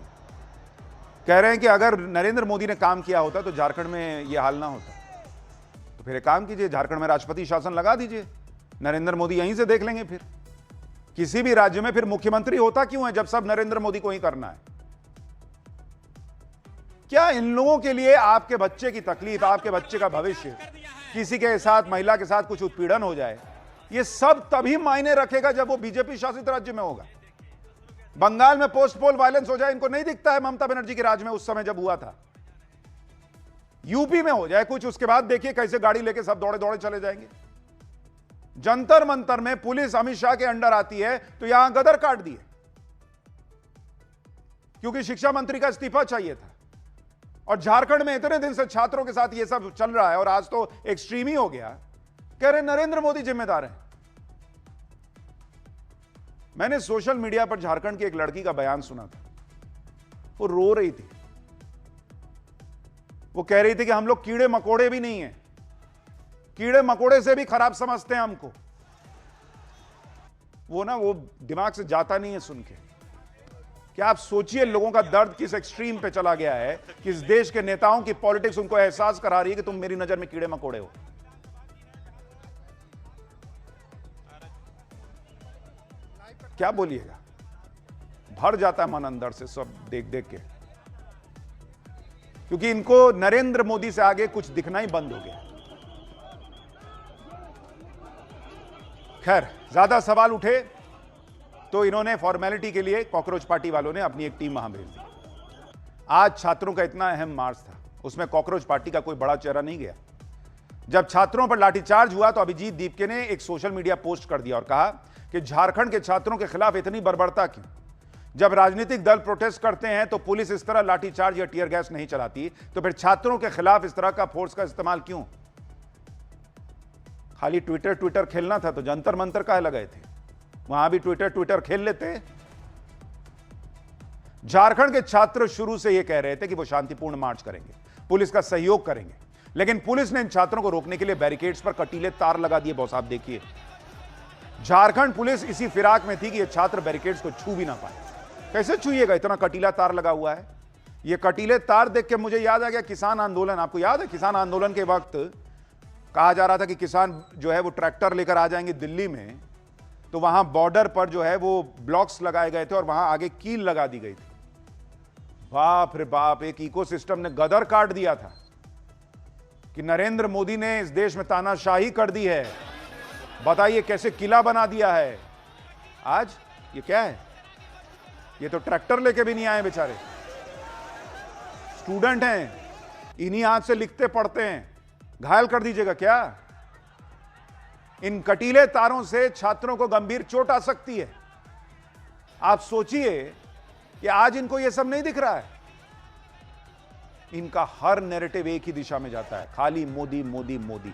कह रहे हैं कि अगर नरेंद्र मोदी ने काम किया होता तो झारखंड में ये हाल ना होता। तो फिर एक काम कीजिए, झारखंड में राष्ट्रपति शासन लगा दीजिए, नरेंद्र मोदी यहीं से देख लेंगे। फिर किसी भी राज्य में फिर मुख्यमंत्री होता क्यों है जब सब नरेंद्र मोदी को ही करना है? क्या इन लोगों के लिए आपके बच्चे की तकलीफ, आपके बच्चे का भविष्य, किसी के साथ, महिला के साथ कुछ उत्पीड़न हो जाए, ये सब तभी मायने रखेगा जब वो बीजेपी शासित राज्य में होगा। बंगाल में पोस्ट पोल वायलेंस हो जाए, इनको नहीं दिखता है ममता बनर्जी के राज में उस समय जब हुआ था। यूपी में हो जाए कुछ, उसके बाद देखिए कैसे गाड़ी लेके सब दौड़े दौड़े चले जाएंगे। जंतर मंतर में पुलिस अमित शाह के अंडर आती है तो यहां गदर काट दिए, क्योंकि शिक्षा मंत्री का इस्तीफा चाहिए था। और झारखंड में इतने दिन से छात्रों के साथ ये सब चल रहा है और आज तो एक्सट्रीम ही हो गया। कह रहे नरेंद्र मोदी जिम्मेदार है। मैंने सोशल मीडिया पर झारखंड की एक लड़की का बयान सुना था, वो रो रही थी। वो कह रही थी कि हम लोग कीड़े मकोड़े भी नहीं हैं, कीड़े मकोड़े से भी खराब समझते हैं हमको। वो दिमाग से जाता नहीं है सुन के। क्या आप सोचिए लोगों का दर्द किस एक्सट्रीम पे चला गया है कि इस देश के नेताओं की पॉलिटिक्स उनको एहसास करा रही है कि तुम मेरी नजर में कीड़े मकोड़े हो। क्या बोलिएगा, भर जाता है मन अंदर से सब देख देख के, क्योंकि इनको नरेंद्र मोदी से आगे कुछ दिखना ही बंद हो गया। खैर, ज्यादा सवाल उठे तो इन्होंने फॉर्मेलिटी के लिए कॉकरोच पार्टी वालों ने अपनी एक टीम वहां भेज दी। आज छात्रों का इतना अहम मार्च था, उसमें कॉकरोच पार्टी का कोई बड़ा चेहरा नहीं गया। जब छात्रों पर लाठीचार्ज हुआ तो अभिजीत दीपके ने एक सोशल मीडिया पोस्ट कर दिया और कहा कि झारखंड के छात्रों के खिलाफ इतनी बर्बरता क्यों? जब राजनीतिक दल प्रोटेस्ट करते हैं तो पुलिस इस तरह लाठीचार्ज या टीयर गैस नहीं चलाती, तो फिर छात्रों के खिलाफ इस तरह का फोर्स का इस्तेमाल क्यों? खाली ट्विटर खेलना था तो जंतर मंतर काहे लगाए थे? वहां भी ट्विटर खेल लेते। झारखंड के छात्र शुरू से यह कह रहे थे कि वो शांतिपूर्ण मार्च करेंगे, पुलिस का सहयोग करेंगे, लेकिन पुलिस ने इन छात्रों को रोकने के लिए बैरिकेड्स पर कटीले तार लगा दिए। बॉस आप देखिए, झारखंड पुलिस इसी फिराक में थी कि ये छात्र बैरिकेड्स को छू भी ना पाए। कैसे छूएगा, इतना कटीला तार लगा हुआ है। ये कटीले तार देख के मुझे याद आ गया किसान आंदोलन। आपको याद है किसान आंदोलन के वक्त कहा जा रहा था कि किसान जो है वो ट्रैक्टर लेकर आ जाएंगे दिल्ली में, तो वहां बॉर्डर पर जो है वो ब्लॉक्स लगाए गए थे और वहां आगे कील लगा दी गई थी। बाप रे बाप, एक इकोसिस्टम ने गदर काट दिया था कि नरेंद्र मोदी ने इस देश में तानाशाही कर दी है। बताइए कैसे किला बना दिया है। आज ये क्या है? ये तो ट्रैक्टर लेके भी नहीं आए बेचारे, स्टूडेंट हैं, इन्हीं हाथ से लिखते पढ़ते हैं। घायल कर दीजिएगा क्या? इन कटीले तारों से छात्रों को गंभीर चोट आ सकती है। आप सोचिए कि आज इनको यह सब नहीं दिख रहा है। इनका हर नैरेटिव एक ही दिशा में जाता है, खाली मोदी मोदी मोदी।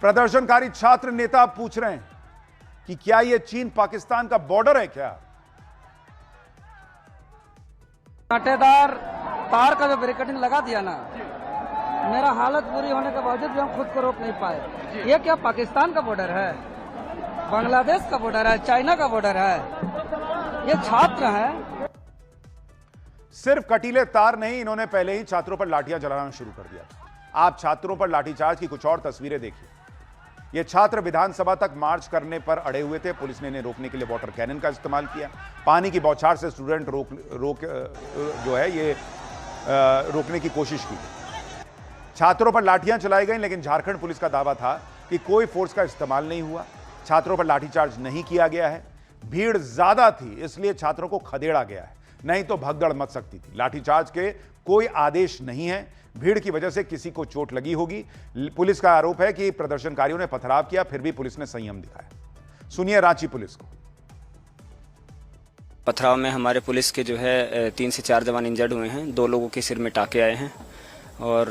प्रदर्शनकारी छात्र नेता पूछ रहे हैं कि क्या यह चीन पाकिस्तान का बॉर्डर है क्या? कांटेदार तार का जो बैरिकेडिंग लगा दिया ना, मेरा हालत बुरी होने के बावजूद भी हम खुद को रोक नहीं पाए। ये क्या पाकिस्तान का बॉर्डर है, बांग्लादेश का बॉर्डर है, चाइना का बॉर्डर है? ये छात्र हैं। सिर्फ कटीले तार नहीं, इन्होंने पहले ही छात्रों पर लाठियां चलाना शुरू कर दिया। आप छात्रों पर लाठीचार्ज की कुछ और तस्वीरें देखिए। ये छात्र विधानसभा तक मार्च करने पर अड़े हुए थे। पुलिस ने इन्हें रोकने के लिए वाटर कैनन का इस्तेमाल किया। पानी की बौछार से स्टूडेंट रोकने की कोशिश की। छात्रों पर लाठियां चलाई गई, लेकिन झारखंड पुलिस का दावा था कि कोई फोर्स का इस्तेमाल नहीं हुआ, छात्रों पर लाठीचार्ज नहीं किया गया है। भीड़ ज्यादा थी इसलिए छात्रों को खदेड़ा गया है, नहीं तो भगदड़ मच सकती थी। लाठीचार्ज के कोई आदेश नहीं है, भीड़ की वजह से किसी को चोट लगी होगी। पुलिस का आरोप है कि प्रदर्शनकारियों ने पथराव किया, फिर भी पुलिस ने संयम दिखाया। सुनिए रांची पुलिस को। पथराव में हमारे पुलिस के जो है 3 से 4 जवान इंजर्ड हुए हैं, 2 लोगों के सिर में टाके आए हैं और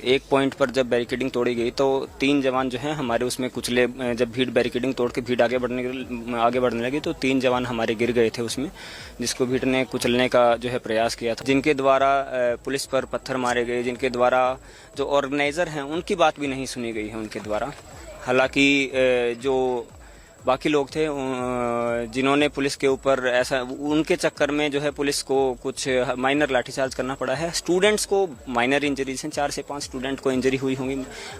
एक पॉइंट पर जब बैरिकेडिंग तोड़ी गई तो 3 जवान जो हैं हमारे उसमें कुचले। जब भीड़ बैरिकेडिंग तोड़ के भीड़ आगे बढ़ने लगी तो 3 जवान हमारे गिर गए थे उसमें, जिसको भीड़ ने कुचलने का जो है प्रयास किया था, जिनके द्वारा पुलिस पर पत्थर मारे गए, जिनके द्वारा जो ऑर्गेनाइजर हैं उनकी बात भी नहीं सुनी गई है उनके द्वारा। हालांकि जो बाकी लोग थे जिन्होंने पुलिस के ऊपर ऐसा, उनके चक्कर में जो है पुलिस को कुछ माइनर लाठीचार्ज करना पड़ा है। स्टूडेंट्स को माइनर इंजरीज हैं, 4 से 5 स्टूडेंट को इंजरी हुई होंगी,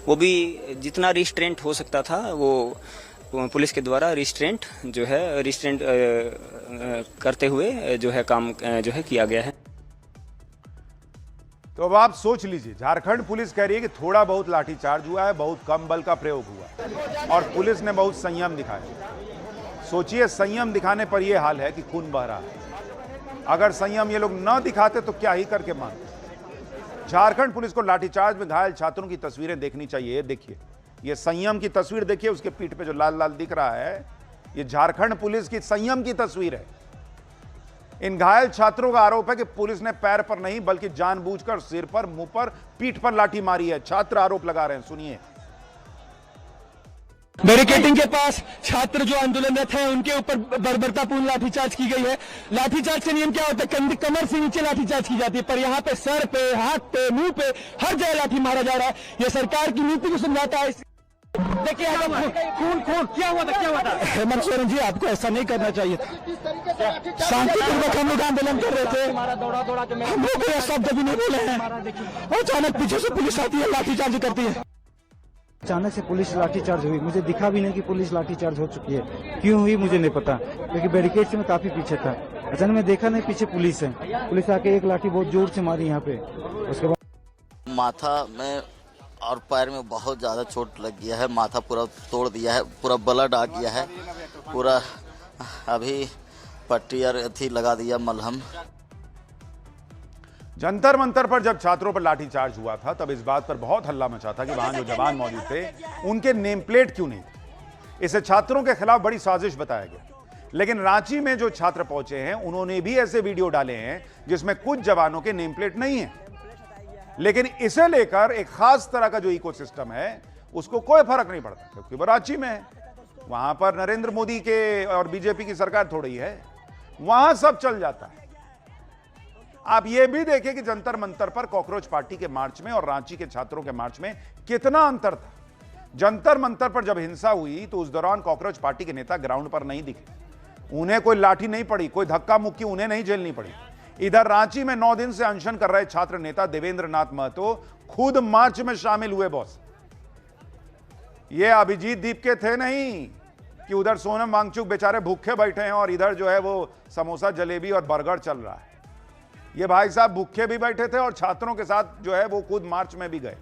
वो भी जितना रिस्ट्रेंट हो सकता था वो पुलिस के द्वारा रिस्ट्रेंट करते हुए जो है काम जो है किया गया है। तो अब आप सोच लीजिए, झारखंड पुलिस कह रही है कि थोड़ा बहुत लाठीचार्ज हुआ है, बहुत कम बल का प्रयोग हुआ और पुलिस ने बहुत संयम दिखाया। सोचिए, संयम दिखाने पर यह हाल है कि खून बह रहा है। अगर संयम ये लोग न दिखाते तो क्या ही करके मानते। झारखंड पुलिस को लाठीचार्ज में घायल छात्रों की तस्वीरें देखनी चाहिए। देखिए, ये संयम की तस्वीर देखिए, उसके पीठ पे जो लाल लाल दिख रहा है ये झारखंड पुलिस की संयम की तस्वीर है। इन घायल छात्रों का आरोप है कि पुलिस ने पैर पर नहीं बल्कि जानबूझकर सिर पर, मुंह पर, पीठ पर लाठी मारी है। छात्र आरोप लगा रहे हैं, सुनिए। बैरिकेडिंग के पास छात्र जो आंदोलनरत हैं उनके ऊपर बर्बरतापूर्ण लाठीचार्ज की गई है। लाठीचार्ज से नियम क्या होता है, कमर से नीचे लाठीचार्ज की जाती है, पर यहाँ पे सर पे, हाथ पे, मुंह पे, हर जगह लाठी मारा जा रहा है। यह सरकार की नीति को समझाता है। देखिए खून क्या हुआ था? हेमंत सोरेन जी, आपको ऐसा नहीं करना चाहिए था। शांतिपूर्वक हम लोग आंदोलन कर रहे थे, हम लोग कोई शब्द भी नहीं बोले हैं और अचानक पीछे से पुलिस आती है, लाठीचार्ज करती है। अचानक से पुलिस लाठीचार्ज हुई, मुझे दिखा भी नहीं कि पुलिस लाठीचार्ज हो चुकी है। क्यों हुई मुझे नहीं पता, क्योंकि बैरिकेड से मैं काफी पीछे था। अचानक मैं देखा नहीं पीछे पुलिस है, पुलिस आके एक लाठी बहुत जोर से मारी यहाँ पे। उसके बाद माथा में और पैर में बहुत ज़्यादा चोट लग गया है, माथा पूरा तोड़ दिया है, पूरा ब्लड आ गया है, पूरा अभी पट्टी और अथी लगा दिया, मलहम। जंतर मंतर पर जब छात्रों पर लाठीचार्ज हुआ था तब इस बात पर बहुत हल्ला मचा था कि वहां जो जवान मौजूद थे उनके नेम प्लेट क्यों नहीं थे। इसे छात्रों के खिलाफ बड़ी साजिश बताया गया। लेकिन रांची में जो छात्र पहुंचे हैं उन्होंने भी ऐसे वीडियो डाले हैं जिसमें कुछ जवानों के नेम प्लेट नहीं है, लेकिन इसे लेकर एक खास तरह का जो इकोसिस्टम है उसको कोई फर्क नहीं पड़ता, क्योंकि वो रांची में है। वहां पर नरेंद्र मोदी के और बीजेपी की सरकार थोड़ी है, वहां सब चल जाता है। आप ये भी देखें कि जंतर मंतर पर कॉकरोच पार्टी के मार्च में और रांची के छात्रों के मार्च में कितना अंतर था। जंतर मंतर पर जब हिंसा हुई तो उस दौरान कॉकरोच पार्टी के नेता ग्राउंड पर नहीं दिखे, उन्हें कोई लाठी नहीं पड़ी, कोई धक्का मुक्की उन्हें नहीं झेलनी पड़ी। इधर रांची में 9 दिन से अनशन कर रहे छात्र नेता देवेंद्र नाथ महतो खुद मार्च में शामिल हुए। बॉस, ये अभिजीत दीप के थे नहीं कि उधर सोनम वांगचुक बेचारे भूखे बैठे हैं और इधर जो है वो समोसा जलेबी और बर्गर चल रहा है। ये भाई साहब भूखे भी बैठे थे और छात्रों के साथ जो है वो खुद मार्च में भी गए।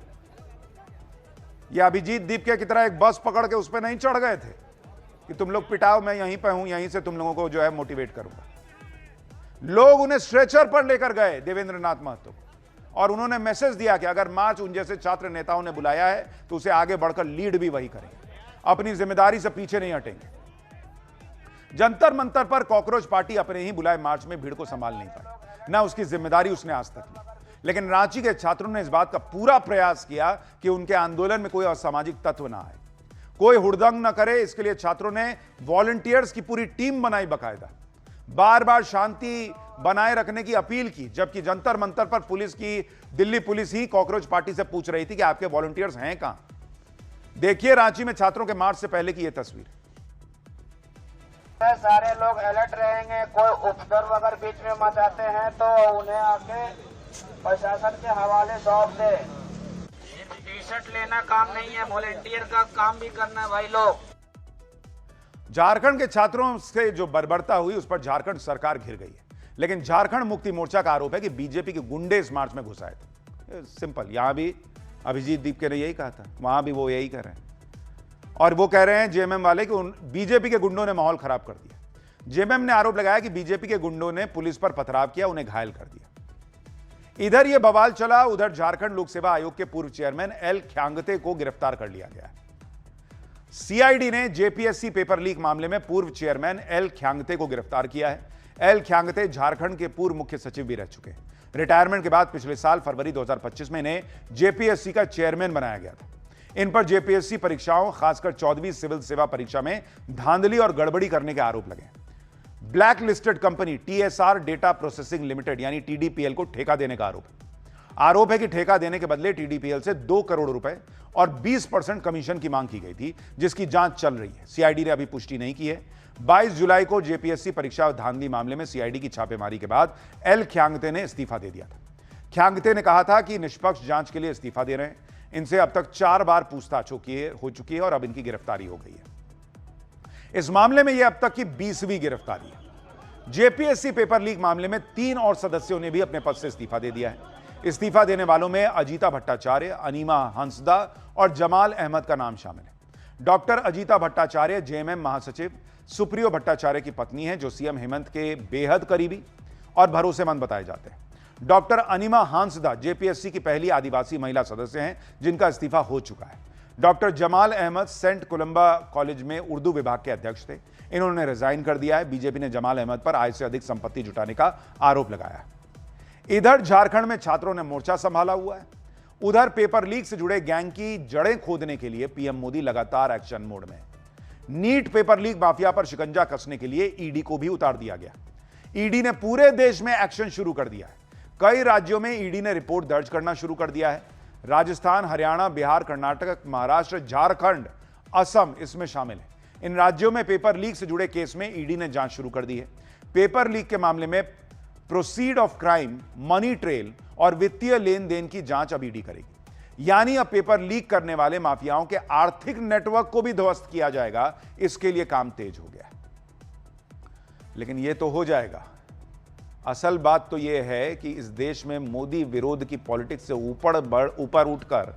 ये अभिजीत दीप के की तरह एक बस पकड़ के उस पर नहीं चढ़ गए थे कि तुम लोग पिटाओ, मैं यहीं पे हूं, यहीं से तुम लोगों को जो है मोटिवेट करूंगा। लोग उन्हें स्ट्रेचर पर लेकर गए देवेंद्र नाथ महतो, और उन्होंने मैसेज दिया कि अगर मार्च उन जैसे छात्र नेताओं ने बुलाया है तो उसे आगे बढ़कर लीड भी वही करेंगे, अपनी जिम्मेदारी से पीछे नहीं हटेंगे। जंतर मंतर पर कॉकरोच पार्टी अपने ही बुलाए मार्च में भीड़ को संभाल नहीं पाई, ना उसकी जिम्मेदारी उसने आज तक ली। लेकिन रांची के छात्रों ने इस बात का पूरा प्रयास किया कि उनके आंदोलन में कोई असामाजिक तत्व ना आए, कोई हुड़दंग न करे। इसके लिए छात्रों ने वॉलंटियर्स की पूरी टीम बनाई, बकायदा बार बार शांति बनाए रखने की अपील की, जबकि जंतर मंतर पर पुलिस की, दिल्ली पुलिस ही कॉकरोच पार्टी से पूछ रही थी कि आपके वॉलंटियर्स हैं कहां। देखिए रांची में छात्रों के मार्च से पहले की यह तस्वीर। सारे लोग अलर्ट रहेंगे, कोई उपद्रव अगर बीच में मचाते हैं तो उन्हें आके प्रशासन के हवाले सौंप दे। टी शर्ट लेना काम नहीं है, वॉलंटियर का काम भी करना है भाई लोग। झारखंड के छात्रों से जो बर्बरता हुई उस पर झारखंड सरकार घिर गई है, लेकिन झारखंड मुक्ति मोर्चा का आरोप है कि बीजेपी के गुंडे इस मार्च में घुस आए थे। सिंपल, यहां भी अभिजीत दीप ने यही कहा था, वहां भी वो यही कह रहे हैं, और वो कह रहे हैं जेएमएम वाले कि बीजेपी के गुंडों ने माहौल खराब कर दिया। जेएमएम ने आरोप लगाया कि बीजेपी के गुंडों ने पुलिस पर पथराव किया, उन्हें घायल कर दिया। इधर यह बवाल चला, उधर झारखंड लोक सेवा आयोग के पूर्व चेयरमैन एल ख्यांगते को गिरफ्तार कर लिया गया है। सीआईडी ने जेपीएससी पेपर लीक मामले में पूर्व चेयरमैन एल ख्यांगते को गिरफ्तार किया है। एल ख्यांगते झारखंड के पूर्व मुख्य सचिव भी रह चुके हैं। रिटायरमेंट के बाद पिछले साल फरवरी 2025 में इन्हें जेपीएससी का चेयरमैन बनाया गया था। इन पर जेपीएससी परीक्षाओं, खासकर 14वीं सिविल सेवा परीक्षा में धांधली और गड़बड़ी करने के आरोप लगे। Black listed company TSR data processing limited यानी टीडीपीएल को ठेका देने का आरोप है कि ठेका देने के बदले टीडीपीएल से 2 करोड़ रुपए और 20% कमीशन की मांग की गई थी, जिसकी जांच चल रही है। सीआईडी ने अभी पुष्टि नहीं की है। 22 जुलाई को जेपीएससी परीक्षा धांधली मामले में सीआईडी की छापेमारी के बाद एल ख्यांगते ने इस्तीफा दे दिया था। ख्यांगते ने कहा था कि निष्पक्ष जांच के लिए इस्तीफा दे रहे हैं। इनसे अब तक 4 बार पूछताछ हो चुकी है और अब इनकी गिरफ्तारी हो गई है। इस मामले में यह अब तक की 20वीं गिरफ्तारी है। जेपीएससी पेपर लीक मामले में 3 और सदस्यों ने भी अपने पद से इस्तीफा दे दिया है। इस्तीफा देने वालों में अजीता भट्टाचार्य, अनीमा हंसदा और जमाल अहमद का नाम शामिल है। डॉक्टर अजीता भट्टाचार्य जेएमएम महासचिव सुप्रियो भट्टाचार्य की पत्नी है, जो सीएम हेमंत के बेहद करीबी और भरोसेमंद बताए जाते हैं। डॉक्टर अनीमा हांसदा जेपीएससी की पहली आदिवासी महिला सदस्य हैं, जिनका इस्तीफा हो चुका है। Doctor Jamal Ahmed Saint Columba college में उर्दू विभाग के अध्यक्ष थे। इन्होंने रिजाइन कर दिया है। बीजेपी ने जमाल अहमद पर आय से अधिक संपत्ति जुटाने का आरोप लगाया है। इधर झारखंड में छात्रों ने मोर्चा संभाला हुआ है। उधर पेपर लीक से जुड़े गैंग की जड़ें खोदने के लिए पीएम मोदी लगातार एक्शन मोड में है। नीट पेपर लीक माफिया पर शिकंजा कसने के लिए ईडी को भी उतार दिया गया। ईडी ने पूरे देश में एक्शन शुरू कर दिया है। कई राज्यों में ईडी ने रिपोर्ट दर्ज करना शुरू कर दिया है। राजस्थान, हरियाणा, बिहार, कर्नाटक, महाराष्ट्र, झारखंड, असम इसमें शामिल है। इन राज्यों में पेपर लीक से जुड़े केस में ईडी ने जांच शुरू कर दी है। पेपर लीक के मामले में proceed of crime, money trail और वित्तीय लेन देन की जांच अब ईडी करेगी। यानी अब पेपर लीक करने वाले माफियाओं के आर्थिक नेटवर्क को भी ध्वस्त किया जाएगा। इसके लिए काम तेज हो गया है। लेकिन यह तो हो जाएगा, असल बात तो यह है कि इस देश में मोदी विरोध की पॉलिटिक्स से ऊपर उठकर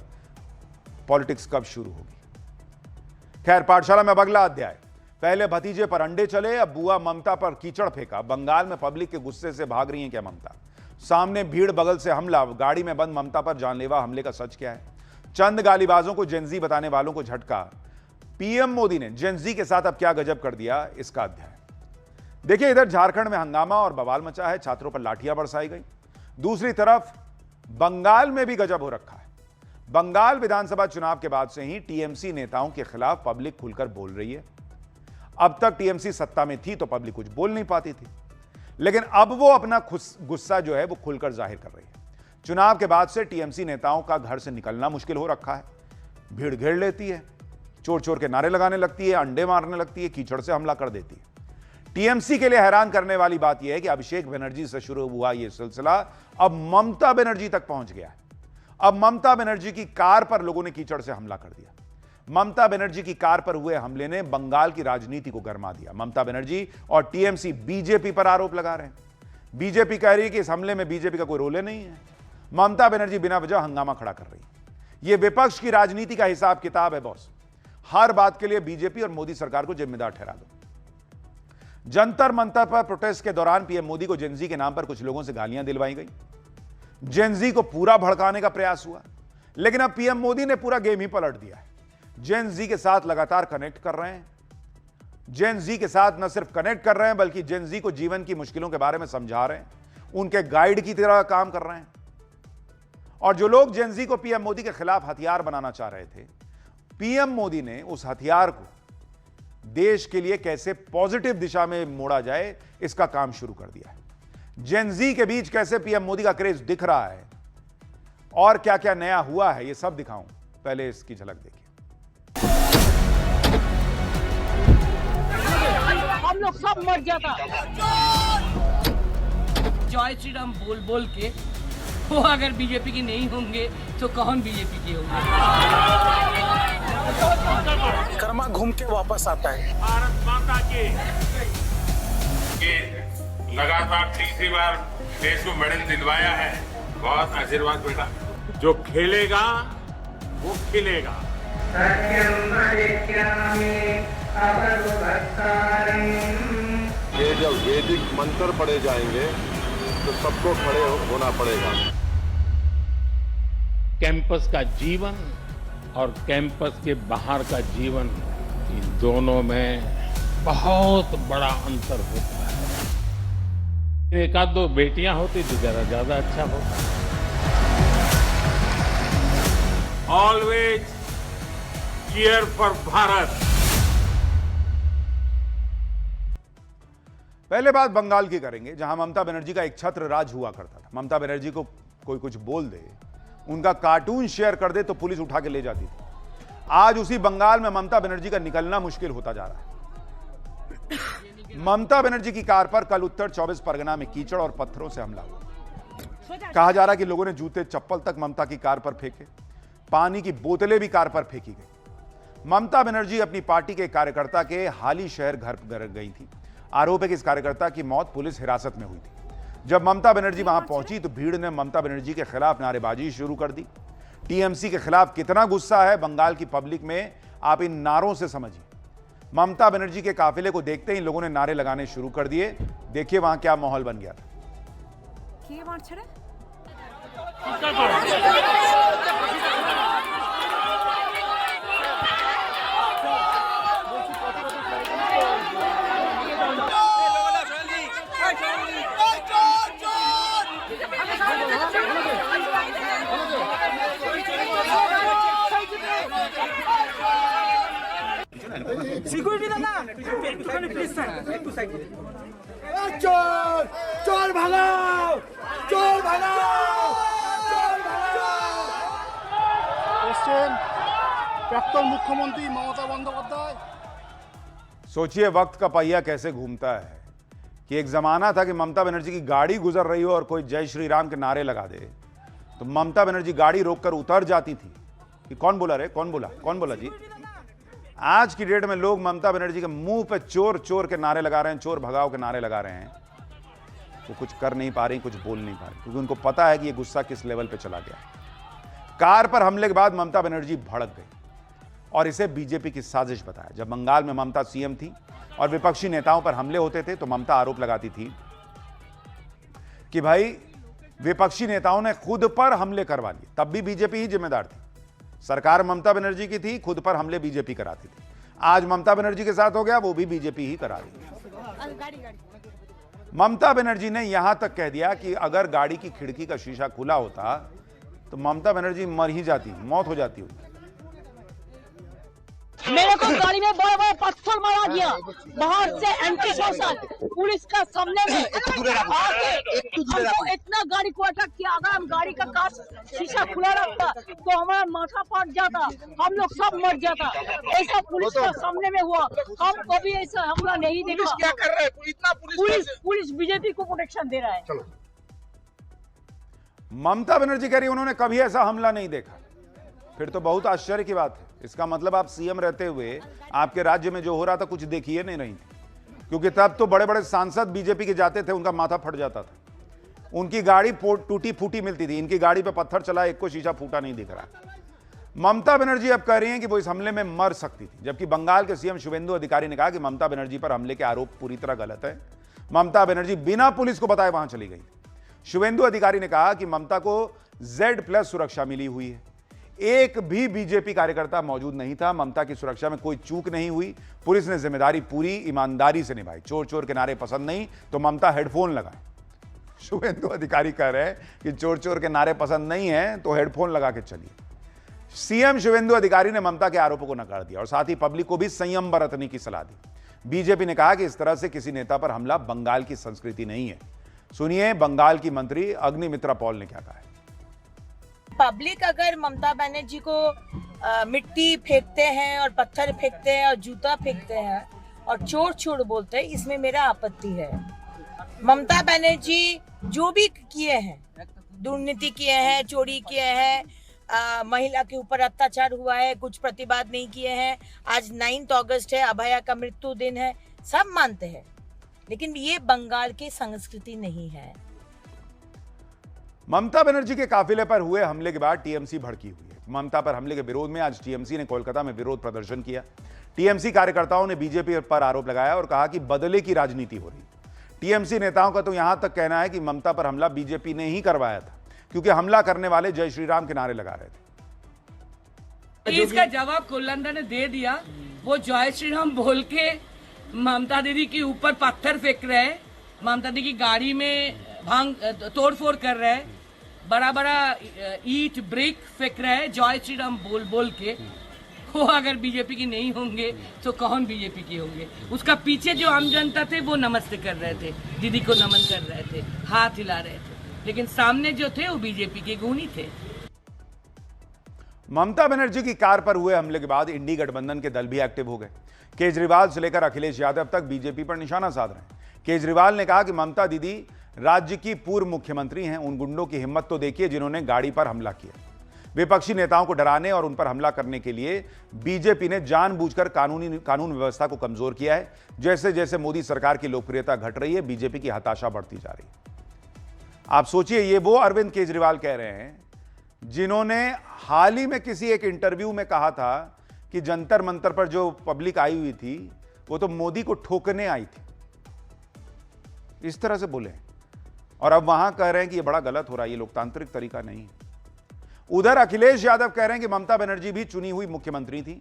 पॉलिटिक्स कब शुरू होगी। खैर, पाठशाला में अब अगला अध्याय। पहले भतीजे पर अंडे चले, अब बुआ ममता पर कीचड़ फेंका। बंगाल में पब्लिक के गुस्से से भाग रही है क्या ममता? सामने भीड़, बगल से हमला, गाड़ी में बंद ममता पर जानलेवा हमले का सच क्या है? चंद गालीबाजों को जेनजी बताने वालों को झटका। पीएम मोदी ने जेनजी के साथ अब क्या गजब कर दिया, इसका अध्याय देखिए। इधर झारखंड में हंगामा और बवाल मचा है, छात्रों पर लाठियां बरसाई गई। दूसरी तरफ बंगाल में भी गजब हो रखा है। बंगाल विधानसभा चुनाव के बाद से ही टीएमसी नेताओं के खिलाफ पब्लिक खुलकर बोल रही है। अब तक टीएमसी सत्ता में थी तो पब्लिक कुछ बोल नहीं पाती थी, लेकिन अब वो अपना गुस्सा जो है वो खुलकर जाहिर कर रही है। चुनाव के बाद से टीएमसी नेताओं का घर से निकलना मुश्किल हो रखा है। भीड़ घेर लेती है, चोर चोर के नारे लगाने लगती है, अंडे मारने लगती है, कीचड़ से हमला कर देती है। टीएमसी के लिए हैरान करने वाली बात यह है कि अभिषेक बनर्जी से शुरू हुआ यह सिलसिला अब ममता बनर्जी तक पहुंच गया है। अब ममता बनर्जी की कार पर लोगों ने कीचड़ से हमला कर दिया। ममता बनर्जी की कार पर हुए हमले ने बंगाल की राजनीति को गरमा दिया। ममता बनर्जी और टीएमसी बीजेपी पर आरोप लगा रहे हैं। बीजेपी कह रही है कि इस हमले में बीजेपी का कोई रोल नहीं है। ममता बनर्जी बिना वजह हंगामा खड़ा कर रही है। यह विपक्ष की राजनीति का हिसाब किताब है बॉस। हर बात के लिए बीजेपी और मोदी सरकार को जिम्मेदार ठहरा दो। जंतर मंतर पर प्रोटेस्ट के दौरान पीएम मोदी को जेनजी के नाम पर कुछ लोगों से गालियां दिलवाई गई। जेनजी को पूरा भड़काने का प्रयास हुआ, लेकिन अब पीएम मोदी ने पूरा गेम ही पलट दिया है। जेनजी के साथ लगातार कनेक्ट कर रहे हैं। जेनजी के साथ न सिर्फ कनेक्ट कर रहे हैं, बल्कि जेनजी को जीवन की मुश्किलों के बारे में समझा रहे हैं, उनके गाइड की तरह काम कर रहे हैं। और जो लोग जेनजी को पीएम मोदी के खिलाफ हथियार बनाना चाह रहे थे, पीएम मोदी ने उस हथियार को देश के लिए कैसे पॉजिटिव दिशा में मोड़ा जाए, इसका काम शुरू कर दिया है। जेनजी के बीच कैसे पीएम मोदी का क्रेज दिख रहा है और क्या क्या नया हुआ है, यह सब दिखाऊं। पहले इसकी झलक देखिए। हम लोग सब मर गया था। जय श्री राम बोल बोल के वो अगर बीजेपी की नहीं होंगे तो कौन बीजेपी के होंगे? कर्मा घूम के वापस आता है। भारत माता की लगातार तीसरी बार देश को मेडल दिलवाया है। बहुत आशीर्वाद बेटा। जो खेलेगा वो खिलेगा। ये जब वैदिक मंत्र पढ़े जाएंगे तो सबको खड़े होना पड़ेगा। कैंपस का जीवन और कैंपस के बाहर का जीवन, इन दोनों में बहुत बड़ा अंतर होता है। एक आध दो बेटियां होती तो जरा ज्यादा अच्छा होता। Always cheer for Bharat. पहले बात बंगाल की करेंगे, जहां ममता बनर्जी का एक छत्र राज हुआ करता था। ममता बनर्जी को कोई कुछ बोल दे, उनका कार्टून शेयर कर दे तो पुलिस उठा के ले जाती थी। आज उसी बंगाल में ममता बनर्जी का निकलना मुश्किल होता जा रहा है। ममता बनर्जी की कार पर कल उत्तर 24 परगना में कीचड़ और पत्थरों से हमला हुआ। कहा जा रहा है कि लोगों ने जूते चप्पल तक ममता की कार पर फेंके, पानी की बोतलें भी कार पर फेंकी गई। ममता बनर्जी अपनी पार्टी के कार्यकर्ता के हाली शहर घर गई थी। आरोप है कि इस कार्यकर्ता की मौत पुलिस हिरासत में हुई थी। जब ममता बनर्जी वहां पहुंची तो भीड़ ने ममता बनर्जी के खिलाफ नारेबाजी शुरू कर दी। टीएमसी के खिलाफ कितना गुस्सा है बंगाल की पब्लिक में, आप इन नारों से समझिए। ममता बनर्जी के काफिले को देखते ही लोगों ने नारे लगाने शुरू कर दिए। देखिए वहां क्या माहौल बन गया था। सिक्योरिटी दादा একটুখানি প্লিজ স্যার একটু সাইড দিন। চোর চোর ভাগাও চোর ভাগাও চোর ভাগাও। प्राक्तन मुख्यमंत्री ममता बंदोपाध्याय। सोचिए वक्त का पहिया कैसे घूमता है कि एक जमाना था कि ममता बनर्जी की गाड़ी गुजर रही हो और कोई जय श्री राम के नारे लगा दे तो ममता बनर्जी गाड़ी रोककर उतर जाती थी कि कौन बोला रे, कौन बोला जी। आज की डेट में लोग ममता बनर्जी के मुंह पे चोर चोर के नारे लगा रहे हैं, चोर भगाओ के नारे लगा रहे हैं। वो कुछ कर नहीं पा रही, कुछ बोल नहीं पा रही, क्योंकि उनको पता है कि ये गुस्सा किस लेवल पे चला गया। कार पर हमले के बाद ममता बनर्जी भड़क गई और इसे बीजेपी की साजिश बताया। जब बंगाल में ममता सीएम थी और विपक्षी नेताओं पर हमले होते थे तो ममता आरोप लगाती थी कि भाई विपक्षी नेताओं ने खुद पर हमले करवा लिए, तब भी बीजेपी ही जिम्मेदार थी। सरकार ममता बनर्जी की थी, खुद पर हमले बीजेपी कराती थी। आज ममता बनर्जी के साथ हो गया, वो भी बीजेपी ही करा रही। ममता बनर्जी ने यहां तक कह दिया कि अगर गाड़ी की खिड़की का शीशा खुला होता तो ममता बनर्जी मर ही जाती, मौत हो जाती होगी। मेरे को गाड़ी में बड़ा बड़ा पत्थर मारा गया, बाहर से एंटी सोशल पुलिस का सामने में हमको इतना गाड़ी को अटैक किया। अगर हम गाड़ी का कांच शीशा खुला रखता तो हमारा माथा फट जाता, हम लोग सब मर जाता। ऐसा पुलिस का सामने में हुआ, हम कभी ऐसा हमला नहीं देखा। क्या कर रहा है इतना? पुलिस बीजेपी को प्रोटेक्शन दे रहा है। चलो ममता बनर्जी कह रही उन्होंने कभी ऐसा हमला नहीं देखा, फिर तो बहुत आश्चर्य की बात है। इसका मतलब आप सीएम रहते हुए आपके राज्य में जो हो रहा था कुछ देखिए नहीं रही थी, क्योंकि तब तो बड़े बड़े सांसद बीजेपी के जाते थे, उनका माथा फट जाता था, उनकी गाड़ी टूटी फूटी मिलती थी। इनकी गाड़ी पे पत्थर चला, एक को शीशा फूटा नहीं दिख रहा। ममता बनर्जी अब कह रही हैं कि वो इस हमले में मर सकती थी, जबकि बंगाल के सीएम शुवेंदु अधिकारी ने कहा कि ममता बनर्जी पर हमले के आरोप पूरी तरह गलत है। ममता बनर्जी बिना पुलिस को बताए वहां चली गई। शुवेंदु अधिकारी ने कहा कि ममता को Z+ सुरक्षा मिली हुई है, एक भी बीजेपी कार्यकर्ता मौजूद नहीं था, ममता की सुरक्षा में कोई चूक नहीं हुई, पुलिस ने जिम्मेदारी पूरी ईमानदारी से निभाई। चोर चोर के नारे पसंद नहीं तो ममता हेडफोन लगाए। शुवेंदु अधिकारी कह रहे हैं कि चोर चोर के नारे पसंद नहीं है तो हेडफोन लगा के चलिए। सीएम शुवेंदु अधिकारी ने ममता के आरोपों को नकार दिया और साथ ही पब्लिक को भी संयम बरतने की सलाह दी। बीजेपी ने कहा कि इस तरह से किसी नेता पर हमला बंगाल की संस्कृति नहीं है। सुनिए बंगाल की मंत्री अग्निमित्रा पॉल ने क्या कहा है। पब्लिक अगर ममता बनर्जी को मिट्टी फेंकते हैं और पत्थर फेंकते हैं और जूता फेंकते हैं और चोर चोर बोलते हैं, इसमें मेरा आपत्ति है। ममता बनर्जी जो भी किए हैं, दुर्नीति किए हैं, चोरी किए हैं, महिला के ऊपर अत्याचार हुआ है, कुछ प्रतिवाद नहीं किए हैं। आज 9 अगस्त है, अभया का मृत्यु दिन है, सब मानते हैं, लेकिन ये बंगाल की संस्कृति नहीं है। ममता बनर्जी के काफिले पर हुए हमले के बाद टीएमसी भड़की हुई है। ममता पर हमले के विरोध में आज टीएमसी ने कोलकाता में विरोध प्रदर्शन किया। टीएमसी कार्यकर्ताओं ने बीजेपी पर आरोप लगाया और कहा कि बदले की राजनीति हो रही। टीएमसी नेताओं का तो यहां तक कहना है कि ममता पर हमला बीजेपी ने ही करवाया था, क्योंकि हमला करने वाले जय श्री राम के नारे लगा रहे थे। इसका जवाब कुलंदर ने दे दिया। वो जय श्री राम बोल के ममता दीदी के ऊपर पत्थर फेंक रहे हैं, ममता दीदी की गाड़ी में भांग तोड़फोड़ कर रहे हैं, बड़ा बड़ा ईट ब्रिक फेंक रहे हैं जय श्री राम बोल बोल के। वो अगर बीजेपी की नहीं होंगे तो कौन बीजेपी की होंगे? उसका पीछे जो आम जनता थे वो नमस्ते कर रहे थे, दीदी को नमन कर रहे थे, हाथ हिला रहे थे, लेकिन सामने जो थे वो बीजेपी के गुणी थे। ममता बनर्जी की कार पर हुए हमले के बाद इंडी गठबंधन के दल भी एक्टिव हो गए। केजरीवाल से लेकर अखिलेश यादव तक बीजेपी पर निशाना साध रहे हैं। केजरीवाल ने कहा कि ममता दीदी राज्य की पूर्व मुख्यमंत्री हैं, उन गुंडों की हिम्मत तो देखिए जिन्होंने गाड़ी पर हमला किया। विपक्षी नेताओं को डराने और उन पर हमला करने के लिए बीजेपी ने जानबूझकर कानून व्यवस्था को कमजोर किया है। जैसे जैसे मोदी सरकार की लोकप्रियता घट रही है, बीजेपी की हताशा बढ़ती जा रही है। आप सोचिए, ये वो अरविंद केजरीवाल कह रहे हैं जिन्होंने हाल ही में किसी एक इंटरव्यू में कहा था कि जंतर मंतर पर जो पब्लिक आई हुई थी वो तो मोदी को ठोकने आई थी, इस तरह से बोले। और अब वहां कह रहे हैं कि ये बड़ा गलत हो रहा है, ये लोकतांत्रिक तरीका नहीं है। उधर अखिलेश यादव कह रहे हैं कि ममता बनर्जी भी चुनी हुई मुख्यमंत्री थी,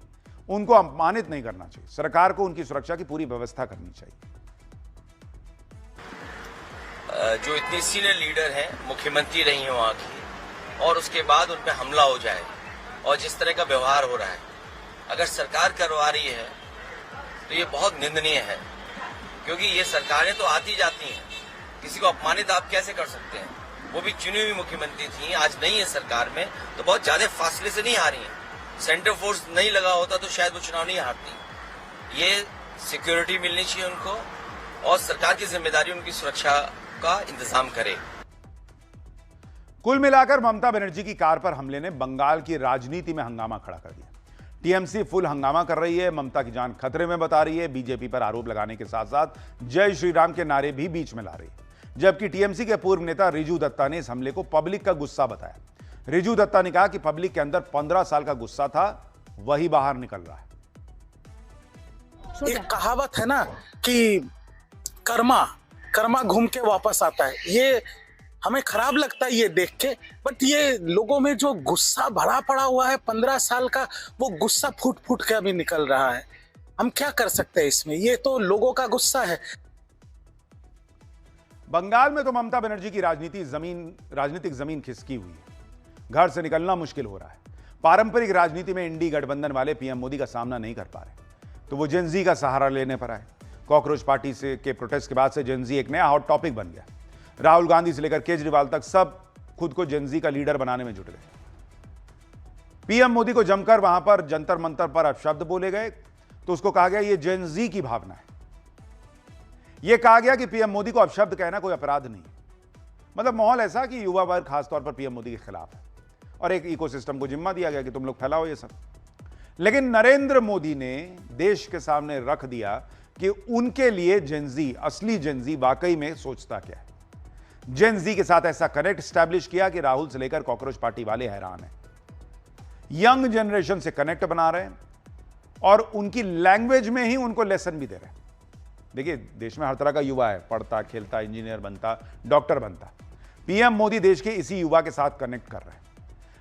उनको अपमानित नहीं करना चाहिए, सरकार को उनकी सुरक्षा की पूरी व्यवस्था करनी चाहिए। जो इतनी सीनियर लीडर हैं, मुख्यमंत्री रही हैं वहाँ की, और उसके बाद उन पर हमला हो जाए और जिस तरह का व्यवहार हो रहा है, अगर सरकार करवा रही है तो ये बहुत निंदनीय है, क्योंकि ये सरकारें तो आती जाती हैं, किसी को अपमानित आप कैसे कर सकते हैं? वो भी चुनी हुई मुख्यमंत्री थी, आज नहीं है सरकार में, तो बहुत ज्यादा फासले से नहीं आ रही हैं। सेंटर फोर्स नहीं लगा होता तो शायद वो चुनाव नहीं हारती। ये सिक्योरिटी मिलनी चाहिए उनको, और सरकार की जिम्मेदारी उनकी सुरक्षा का इंतजाम करे। कुल मिलाकर ममता बनर्जी की कार पर हमले ने बंगाल की राजनीति में हंगामा खड़ा कर दिया। टीएमसी फुल हंगामा कर रही है, ममता की जान खतरे में बता रही है, बीजेपी पर आरोप लगाने के साथ साथ जय श्री राम के नारे भी बीच में ला रही है। जबकि टीएमसी के पूर्व नेता रिजू दत्ता ने इस हमले को पब्लिक का गुस्सा बताया। रिजू दत्ता ने कहा कि पब्लिक के अंदर 15 साल का गुस्सा था, वही बाहर निकल रहा है। एक कहावत है ना कि कर्मा घूम के वापस आता है। ये हमें खराब लगता है ये देख के, बट ये लोगों में जो गुस्सा भरा पड़ा हुआ है 15 साल का, वो गुस्सा फूट फूट के अभी निकल रहा है। हम क्या कर सकते हैं इसमें? ये तो लोगों का गुस्सा है। बंगाल में तो ममता बनर्जी की राजनीतिक जमीन खिसकी हुई है, घर से निकलना मुश्किल हो रहा है। पारंपरिक राजनीति में इंडी गठबंधन वाले पीएम मोदी का सामना नहीं कर पा रहे, तो वो जेनजी का सहारा लेने पर आए। कॉकरोच पार्टी से के प्रोटेस्ट के बाद से जेनजी एक नया हॉट टॉपिक बन गया। राहुल गांधी से लेकर केजरीवाल तक सब खुद को जेनजी का लीडर बनाने में जुट गए। पीएम मोदी को जमकर वहां पर जंतर मंतर पर अपशब्द बोले गए, तो उसको कहा गया ये जेनजी की भावना है। यह कहा गया कि पीएम मोदी को अपशब्द कहना कोई अपराध नहीं, मतलब माहौल ऐसा कि युवा वर्ग खासतौर पर पीएम मोदी के खिलाफ है, और एक इकोसिस्टम को जिम्मा दिया गया कि तुम लोग फैलाओ ये सब। लेकिन नरेंद्र मोदी ने देश के सामने रख दिया कि उनके लिए जेनजी, असली जेनजी वाकई में सोचता क्या है। जेनजी के साथ ऐसा कनेक्ट स्टैब्लिश किया कि राहुल से लेकर कॉकरोच पार्टी वाले हैरान हैं। यंग जनरेशन से कनेक्ट बना रहे हैं और उनकी लैंग्वेज में ही उनको लेसन भी दे रहे हैं। देखिए, देश में हर तरह का युवा है, पढ़ता, खेलता, इंजीनियर बनता, डॉक्टर बनता। पीएम मोदी देश के इसी युवा के साथ कनेक्ट कर रहे हैं।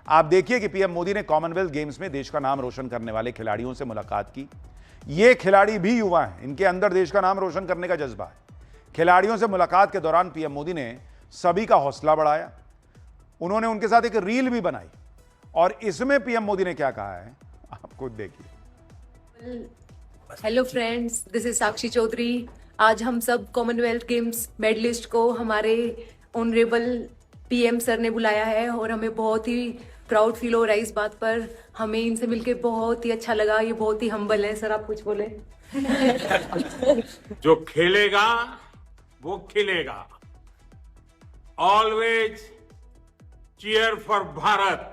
आप देखिए कि पीएम मोदी ने कॉमनवेल्थ गेम्स में देश का नाम रोशन करने वाले खिलाड़ियों से मुलाकात की। ये खिलाड़ी भी युवा हैं, इनके अंदर देश का नाम रोशन करने का जज्बा है। खिलाड़ियों से मुलाकात के दौरान पीएम मोदी ने सभी का हौसला बढ़ाया। उन्होंने उनके साथ एक रील भी बनाई, और इसमें पीएम मोदी ने क्या कहा है आप खुद देखिए। Hello friends, this is Sakshi Chaudhary. आज हम सब कॉमनवेल्थ गेम्स मेडलिस्ट को हमारे ऑनरेबल पीएम सर ने बुलाया है, और हमें बहुत ही प्राउड फील हो रहा है इस बात पर। हमें इनसे मिलके बहुत ही अच्छा लगा। ये बहुत ही हम्बल है। सर, आप कुछ बोले। जो खेलेगा वो खिलेगा। Always cheer for Bharat.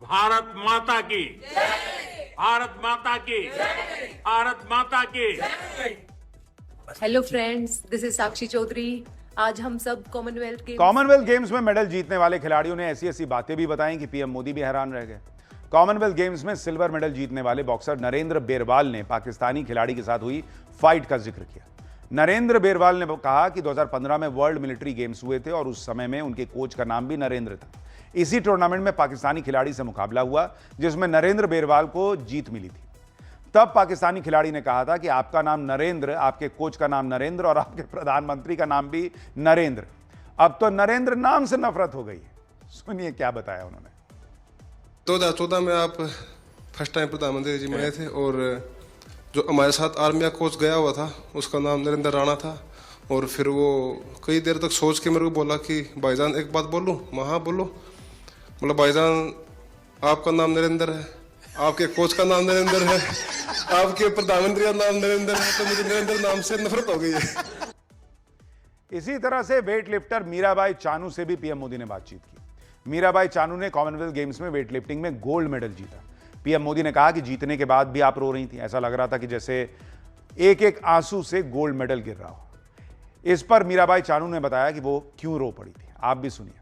Bharat माता की, भारत माता की, भारत माता की। Hello friends, this is Sakshi Chaudhary. आज हम सब कॉमनवेल्थ गेम्स में मेडल जीतने वाले खिलाड़ियों ने ऐसी ऐसी बातें भी बताई कि पीएम मोदी भी हैरान रह गए। कॉमनवेल्थ गेम्स में सिल्वर मेडल जीतने वाले बॉक्सर नरेंद्र बेरवाल ने पाकिस्तानी खिलाड़ी के साथ हुई फाइट का जिक्र किया। नरेंद्र बेरवाल ने कहा कि 2015 में वर्ल्ड मिलिट्री गेम्स हुए थे और उस समय में उनके कोच का नाम भी नरेंद्र था। इसी टूर्नामेंट में पाकिस्तानी खिलाड़ी से मुकाबला हुआ जिसमें नरेंद्र बेरवाल को जीत मिली थी। तब पाकिस्तानी खिलाड़ी ने कहा था कि आपका नाम नरेंद्र, आपके कोच का नाम नरेंद्र और आपके प्रधानमंत्री का नाम भी नरेंद्र। अब तो नरेंद्र नाम से नफरत हो गई है। सुनिए क्या बताया उन्होंने। 2014 में आप फर्स्ट टाइम प्रधानमंत्री जी बने थे और जो हमारे साथ आर्मी का कोच गया हुआ था उसका नाम नरेंद्र राणा था। और फिर वो कई देर तक सोच के मेरे को बोला कि भाईजान एक बात बोलूं। हाँ बोलो। बोला भाईजान आपका नाम नरेंद्र है, आपके कोच का नाम नरेंद्र है, आपके प्रधानमंत्री का नाम नरेंद्र है, तो मुझे नरेंद्र नाम से नफरत हो गई है। इसी तरह से वेट लिफ्टर मीराबाई चानू से भी पीएम मोदी ने बातचीत की। मीराबाई चानू ने कॉमनवेल्थ गेम्स में वेट लिफ्टिंग में गोल्ड मेडल जीता। पीएम मोदी ने कहा कि जीतने के बाद भी आप रो रही थी, ऐसा लग रहा था कि जैसे एक एक आंसू से गोल्ड मेडल गिर रहा हो। इस पर मीराबाई चानू ने बताया कि वो क्यों रो पड़ी थी। आप भी सुनिए।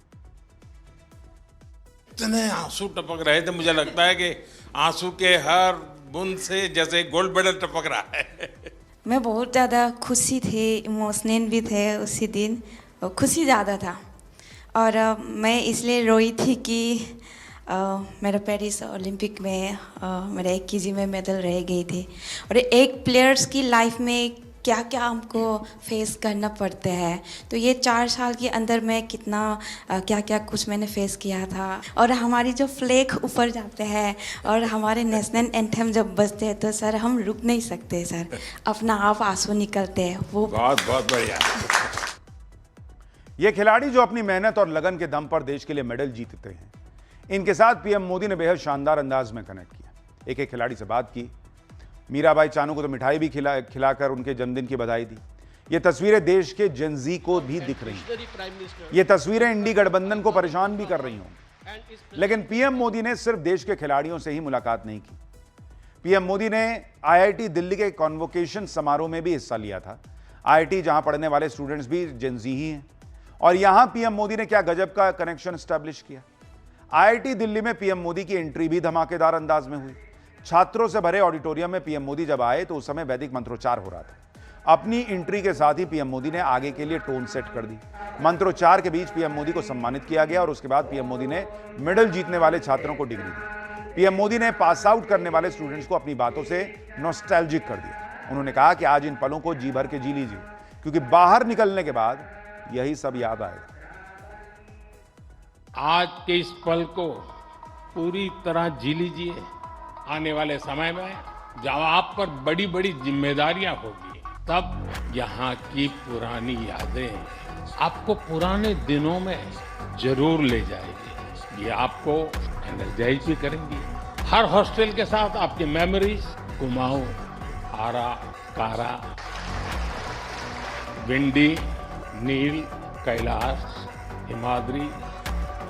इतने आंसू टपक रहे थे, मुझे लगता है कि आंसू के हर बूंद से जैसे गोल्ड मेडल टपक रहा है। मैं बहुत ज़्यादा खुशी थी, इमोशनल भी थे उसी दिन, खुशी ज़्यादा था। और मैं इसलिए रोई थी कि मेरा पेरिस ओलंपिक में मेरा 1 केजी में मेडल रह गई थी। और एक प्लेयर्स की लाइफ में क्या क्या हमको फेस करना पड़ता है, तो ये 4 साल के अंदर मैं कितना क्या क्या कुछ मैंने फेस किया था। और हमारी जो फ्लैग ऊपर जाते हैं और हमारे नेशनल एंथम जब बजते हैं तो सर हम रुक नहीं सकते सर, अपना आप आंसू निकलते हैं। वो बहुत बढ़िया। ये खिलाड़ी जो अपनी मेहनत और लगन के दम पर देश के लिए मेडल जीतते हैं, इनके साथ पीएम मोदी ने बेहद शानदार अंदाज में कनेक्ट किया। एक एक खिलाड़ी से बात की। मीराबाई चानू को तो मिठाई भी खिलाकर उनके जन्मदिन की बधाई दी। ये तस्वीरें देश के जेनजी को भी दिख रही हैं। ये तस्वीरें इंडी गठबंधन को परेशान भी कर रही होंगी। लेकिन पीएम मोदी ने सिर्फ देश के खिलाड़ियों से ही मुलाकात नहीं की। पीएम मोदी ने आईआईटी दिल्ली के कॉन्वोकेशन समारोह में भी हिस्सा लिया था। आईआईटी जहां पढ़ने वाले स्टूडेंट्स भी जेनजी ही हैं। और यहां पीएम मोदी ने क्या गजब का कनेक्शन स्टैब्लिश किया। आईआईटी दिल्ली में पीएम मोदी की एंट्री भी धमाकेदार अंदाज में हुई। छात्रों से भरे ऑडिटोरियम में पीएम मोदी जब आए तो उस समय वैदिक मंत्रोच्चार हो रहा था। अपनी एंट्री के साथ ही पीएम मोदी ने आगे के लिए टोन सेट कर दी। मंत्रोच्चार के बीच पीएम मोदी को सम्मानित किया गया और उसके बाद पीएम मोदी ने मेडल जीतने वाले छात्रों को डिग्री दी। पीएम मोदी ने पास आउट करने वाले स्टूडेंट्स को अपनी बातों से नॉस्टैल्जिक कर दिया। उन्होंने कहा कि आज इन पलों को जी भर के जी लीजिए, क्योंकि बाहर निकलने के बाद यही सब याद आएगा। आज के इस पल को पूरी तरह जी लीजिए। आने वाले समय में जब आप पर बड़ी बड़ी जिम्मेदारियां होगी, तब यहाँ की पुरानी यादें आपको पुराने दिनों में जरूर ले जाएगी। ये आपको एनर्जाइज भी करेंगी। हर हॉस्टल के साथ आपकी memories Kumaon, Ara, Kara, Vindy, Nil, Kailash, Himadri,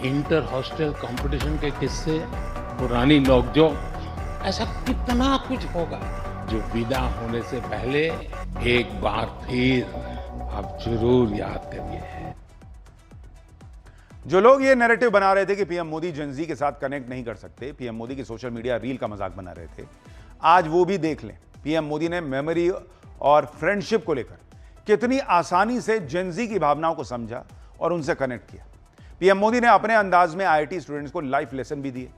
inter hostel competition के किस्से, पुरानी नोकझोंक, ऐसा कितना कुछ होगा जो विदा होने से पहले एक बार फिर आप जरूर याद करिए। जो लोग ये नैरेटिव बना रहे थे कि पीएम मोदी जेनजी के साथ कनेक्ट नहीं कर सकते, पीएम मोदी की सोशल मीडिया रील का मजाक बना रहे थे, आज वो भी देख लें। पीएम मोदी ने मेमोरी और फ्रेंडशिप को लेकर कितनी आसानी से जेनजी की भावनाओं को समझा और उनसे कनेक्ट किया। पीएम मोदी ने अपने अंदाज में आईआईटी स्टूडेंट्स को लाइफ लेसन भी दिए।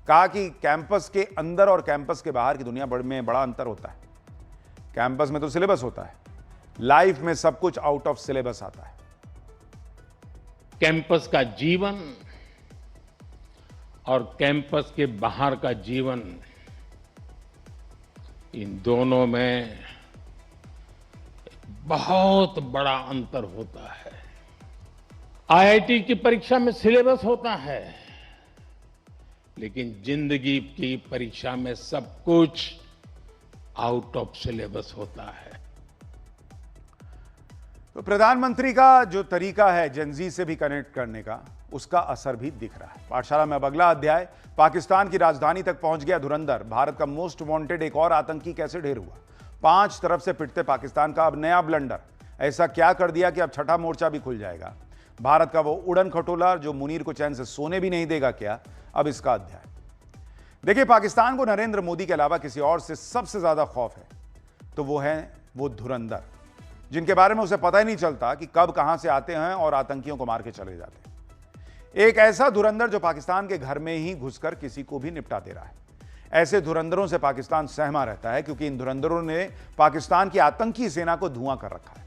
कहा कि कैंपस के अंदर और कैंपस के बाहर की दुनिया में बड़ा अंतर होता है। कैंपस में तो सिलेबस होता है, लाइफ में सब कुछ आउट ऑफ सिलेबस आता है। कैंपस का जीवन और कैंपस के बाहर का जीवन, इन दोनों में बहुत बड़ा अंतर होता है। आईआईटी की परीक्षा में सिलेबस होता है, लेकिन जिंदगी की परीक्षा में सब कुछ आउट ऑफ सिलेबस होता है। तो प्रधानमंत्री का जो तरीका है जेनजी से भी कनेक्ट करने का, उसका असर भी दिख रहा है। पाठशाला में अब अगला अध्याय, पाकिस्तान की राजधानी तक पहुंच गया धुरंधर। भारत का मोस्ट वांटेड एक और आतंकी कैसे ढेर हुआ। 5 तरफ से पिटते पाकिस्तान का अब नया ब्लंडर। ऐसा क्या कर दिया कि अब छठा मोर्चा भी खुल जाएगा। भारत का वो उड़न खटोला जो मुनीर को चैन से सोने भी नहीं देगा क्या, अब इसका अध्याय। देखिए, पाकिस्तान को नरेंद्र मोदी के अलावा किसी और से सबसे ज्यादा खौफ है, तो वो है वो धुरंधर जिनके बारे में उसे पता ही नहीं चलता कि कब कहां से आते हैं और आतंकियों को मार के चले जाते हैं। एक ऐसा धुरंधर जो पाकिस्तान के घर में ही घुसकर किसी को भी निपटा दे रहा है। ऐसे धुरंधरों से पाकिस्तान सहमा रहता है, क्योंकि इन धुरंधरों ने पाकिस्तान की आतंकी सेना को धुआं कर रखा है।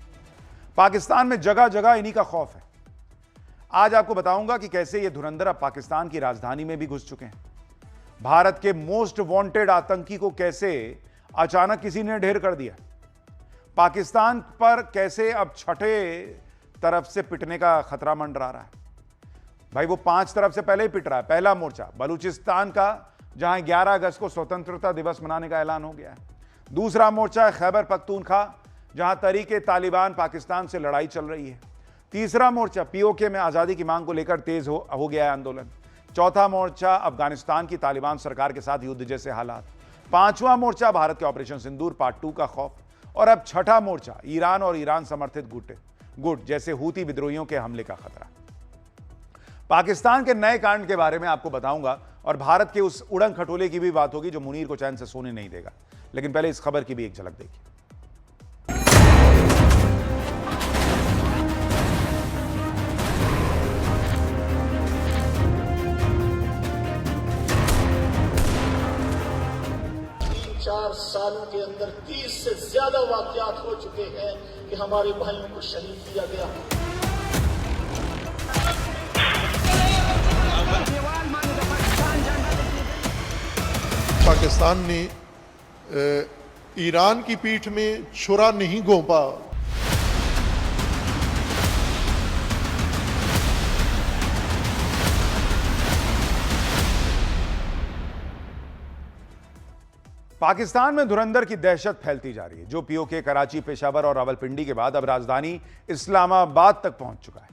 पाकिस्तान में जगह जगह इन्हीं का खौफ है। आज आपको बताऊंगा कि कैसे ये धुरंधर अब पाकिस्तान की राजधानी में भी घुस चुके हैं। भारत के मोस्ट वांटेड आतंकी को कैसे अचानक किसी ने ढेर कर दिया। पाकिस्तान पर कैसे अब छठे तरफ से पिटने का खतरा मंडरा रहा है। भाई वो 5 तरफ से पहले ही पिट रहा है। पहला मोर्चा बलूचिस्तान का, जहां 11 अगस्त को स्वतंत्रता दिवस मनाने का ऐलान हो गया है। दूसरा मोर्चा है खैबर पख्तूनख्वा, जहां तहरीके तालिबान पाकिस्तान से लड़ाई चल रही है। तीसरा मोर्चा पीओके में आजादी की मांग को लेकर तेज हो गया है आंदोलन। चौथा मोर्चा अफगानिस्तान की तालिबान सरकार के साथ युद्ध जैसे हालात। पांचवा मोर्चा भारत के ऑपरेशन सिंदूर पार्ट 2 का खौफ। और अब छठा मोर्चा ईरान और ईरान समर्थित गुट जैसे हूती विद्रोहियों के हमले का खतरा। पाकिस्तान के नए कांड के बारे में आपको बताऊंगा और भारत के उस उड़न खटोले की भी बात होगी जो मुनीर को चैन से सोने नहीं देगा। लेकिन पहले इस खबर की भी एक झलक देखिए। चार सालों के अंदर 30 से ज्यादा वाकयात हो चुके हैं कि हमारे भाइयों को शहीद किया गया। पाकिस्तान ने ईरान की पीठ में छुरा नहीं घोंपा। पाकिस्तान में धुरंधर की दहशत फैलती जा रही है, जो पीओके, कराची, पेशावर और रावलपिंडी के बाद अब राजधानी इस्लामाबाद तक पहुंच चुका है।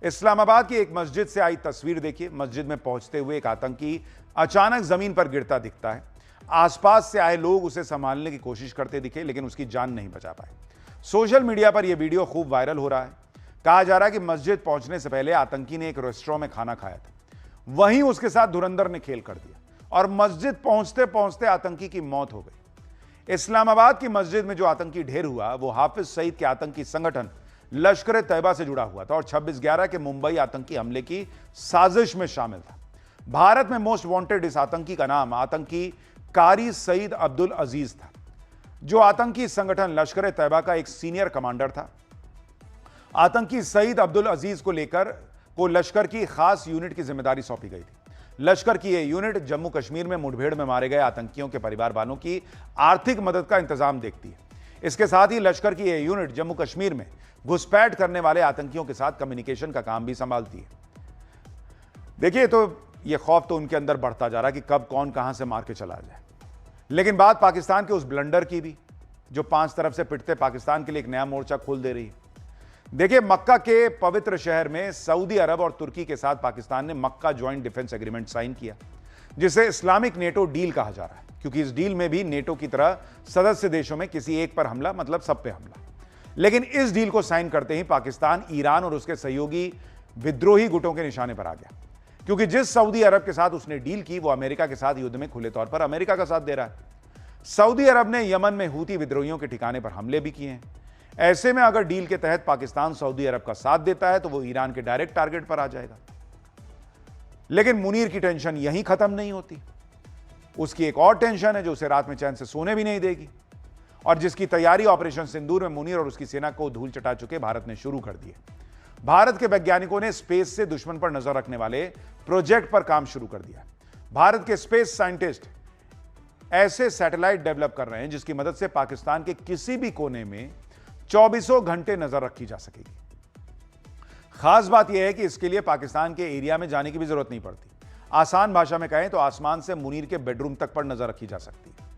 इस्लामाबाद की एक मस्जिद से आई तस्वीर देखिए। मस्जिद में पहुंचते हुए एक आतंकी अचानक जमीन पर गिरता दिखता है। आसपास से आए लोग उसे संभालने की कोशिश करते दिखे, लेकिन उसकी जान नहीं बचा पाए। सोशल मीडिया पर यह वीडियो खूब वायरल हो रहा है। कहा जा रहा है कि मस्जिद पहुंचने से पहले आतंकी ने एक रेस्टोरेंट में खाना खाया था, वहीं उसके साथ धुरंधर ने खेल कर दिया और मस्जिद पहुंचते पहुंचते आतंकी की मौत हो गई। इस्लामाबाद की मस्जिद में जो आतंकी ढेर हुआ वो हाफिज सईद के आतंकी संगठन लश्कर तैयबा से जुड़ा हुआ था और 26/11 के मुंबई आतंकी हमले की साजिश में शामिल था। भारत में मोस्ट वांटेड इस आतंकी का नाम आतंकी कारी सईद अब्दुल अजीज था, जो आतंकी संगठन लश्कर तैयबा का एक सीनियर कमांडर था। आतंकी सईद अब्दुल अजीज को लेकर लश्कर की खास यूनिट की जिम्मेदारी सौंपी गई थी। लश्कर की यह यूनिट जम्मू कश्मीर में मुठभेड़ में मारे गए आतंकियों के परिवार वालों की आर्थिक मदद का इंतजाम देखती है। इसके साथ ही लश्कर की यह यूनिट जम्मू कश्मीर में घुसपैठ करने वाले आतंकियों के साथ कम्युनिकेशन का काम भी संभालती है। देखिए, तो यह खौफ तो उनके अंदर बढ़ता जा रहा है कि कब कौन कहां से मार के चला जाए। लेकिन बात पाकिस्तान के उस ब्लंडर की भी, जो 5 तरफ से पिटते पाकिस्तान के लिए एक नया मोर्चा खोल दे रही है। देखिए, मक्का के पवित्र शहर में सऊदी अरब और तुर्की के साथ पाकिस्तान ने मक्का ज्वाइंट डिफेंस एग्रीमेंट साइन किया, जिसे इस्लामिक नेटो डील कहा जा रहा है, क्योंकि इस डील में भी नेटो की तरह सदस्य देशों में किसी एक पर हमला मतलब सब पे हमला। लेकिन इस डील को साइन करते ही पाकिस्तान ईरान और उसके सहयोगी विद्रोही गुटों के निशाने पर आ गया, क्योंकि जिस सऊदी अरब के साथ उसने डील की वो अमेरिका के साथ युद्ध में खुले तौर पर अमेरिका का साथ दे रहा है। सऊदी अरब ने यमन में हूती विद्रोहियों के ठिकाने पर हमले भी किए हैं। ऐसे में अगर डील के तहत पाकिस्तान सऊदी अरब का साथ देता है तो वो ईरान के डायरेक्ट टारगेट पर आ जाएगा। लेकिन मुनीर की टेंशन यहीं खत्म नहीं होती। उसकी एक और टेंशन है जो उसे रात में चैन से सोने भी नहीं देगी, और जिसकी तैयारी ऑपरेशन सिंदूर में मुनीर और उसकी सेना को धूल चटा चुके भारत ने शुरू कर दी है। भारत के वैज्ञानिकों ने स्पेस से दुश्मन पर नजर रखने वाले प्रोजेक्ट पर काम शुरू कर दिया। भारत के स्पेस साइंटिस्ट ऐसे सैटेलाइट डेवलप कर रहे हैं जिसकी मदद से पाकिस्तान के किसी भी कोने में 24 घंटे नजर रखी जा सकेगी। खास बात यह है कि इसके लिए पाकिस्तान के एरिया में जाने की भी जरूरत नहीं पड़ती। आसान भाषा में कहें तो आसमान से मुनीर के बेडरूम तक पर नजर रखी जा सकती है।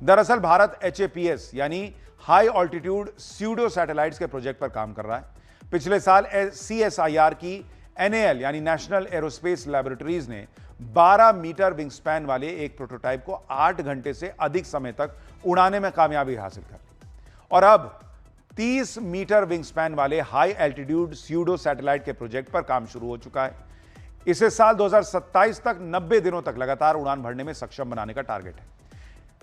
दरअसल भारत HAPS यानी हाई ऑल्टीट्यूड स्यूडो सैटेलाइट्स के प्रोजेक्ट पर काम कर रहा है। पिछले साल CSIR की NAL यानी नेशनल एरोस्पेस लैबोरेटरीज ने 12 मीटर विंग स्पैन वाले एक प्रोटोटाइप को 8 घंटे से अधिक समय तक उड़ाने में कामयाबी हासिल कर ली, और अब 30 मीटर विंग स्पैन वाले हाई एल्टीट्यूड स्यूडो सैटेलाइट के प्रोजेक्ट पर काम शुरू हो चुका है। इसे साल 2027 तक 90 दिनों तक लगातार उड़ान भरने में सक्षम बनाने का टारगेट है।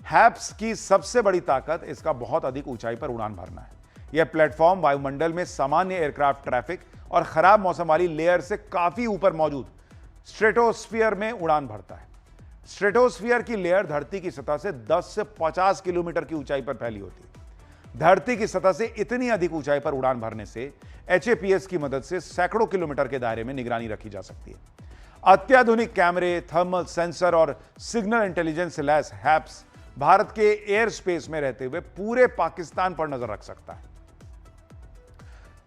हैप्स की सबसे बड़ी ताकत इसका बहुत अधिक ऊंचाई पर उड़ान भरना है। यह प्लेटफॉर्म वायुमंडल में सामान्य एयरक्राफ्ट ट्रैफिक और खराब मौसम वाली लेयर से काफी ऊपर मौजूद स्ट्रेटोस्फीयर में उड़ान भरता है। स्ट्रेटोस्फीयर की लेयर धरती की सतह से 10 से 50 किलोमीटर की ऊंचाई पर फैली होती है। धरती की सतह से इतनी अधिक ऊंचाई पर उड़ान भरने से HAPS की मदद से सैकड़ों किलोमीटर के दायरे में निगरानी रखी जा सकती है। अत्याधुनिक कैमरे, थर्मल सेंसर और सिग्नल इंटेलिजेंस से लैस हैप्स भारत के एयर स्पेस में रहते हुए पूरे पाकिस्तान पर नजर रख सकता है।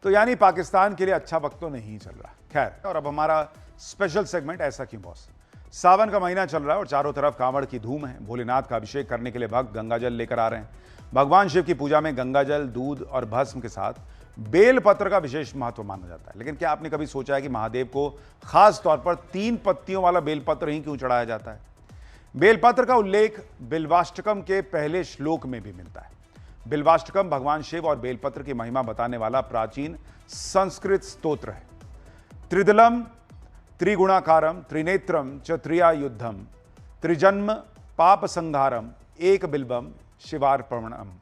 तो यानी पाकिस्तान के लिए अच्छा वक्त तो नहीं चल रहा। खैर, और अब हमारा स्पेशल सेगमेंट ऐसा क्यों बॉस। सावन का महीना चल रहा है और चारों तरफ कांवड़ की धूम है। भोलेनाथ का अभिषेक करने के लिए भक्त गंगाजल लेकर आ रहे हैं। भगवान शिव की पूजा में गंगाजल, दूध और भस्म के साथ बेलपत्र का विशेष महत्व माना जाता है। लेकिन क्या आपने कभी सोचा है कि महादेव को खास तौर पर 3 पत्तियों वाला बेलपत्र ही क्यों चढ़ाया जाता है? बेलपत्र का उल्लेख बिल्वाष्टकम के पहले श्लोक में भी मिलता है। बिल्वाष्टकम भगवान शिव और बेलपत्र की महिमा बताने वाला प्राचीन संस्कृत स्तोत्र है। त्रिदलम त्रिगुणाकारम त्रिनेत्रम च त्रियायुद्धम त्रिजन्म पाप संहारम एक बिल्बम शिवार्पणम।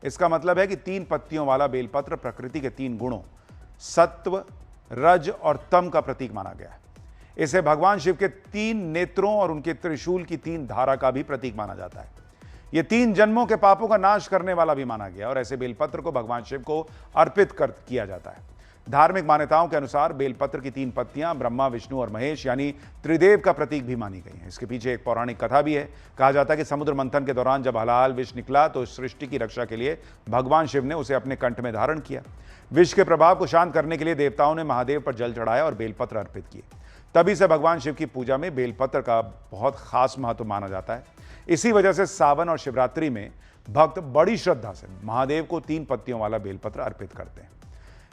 इसका मतलब है कि 3 पत्तियों वाला बेलपत्र प्रकृति के 3 गुणों सत्व, रज और तम का प्रतीक माना गया है। इसे भगवान शिव के 3 नेत्रों और उनके त्रिशूल की 3 धारा का भी प्रतीक माना जाता है। यह 3 जन्मों के पापों का नाश करने वाला भी माना गया और ऐसे बेलपत्र को भगवान शिव को अर्पित किया जाता है। धार्मिक मान्यताओं के अनुसार बेलपत्र की 3 पत्तियां ब्रह्मा, विष्णु और महेश यानी त्रिदेव का प्रतीक भी मानी गई हैं। इसके पीछे एक पौराणिक कथा भी है। कहा जाता है कि समुद्र मंथन के दौरान जब हलाहल विष निकला तो सृष्टि की रक्षा के लिए भगवान शिव ने उसे अपने कंठ में धारण किया। विष के प्रभाव को शांत करने के लिए देवताओं ने महादेव पर जल चढ़ाया और बेलपत्र अर्पित किए। तभी से भगवान शिव की पूजा में बेलपत्र का बहुत खास महत्व माना जाता है। इसी वजह से सावन और शिवरात्रि में भक्त बड़ी श्रद्धा से महादेव को 3 पत्तियों वाला बेलपत्र अर्पित करते हैं।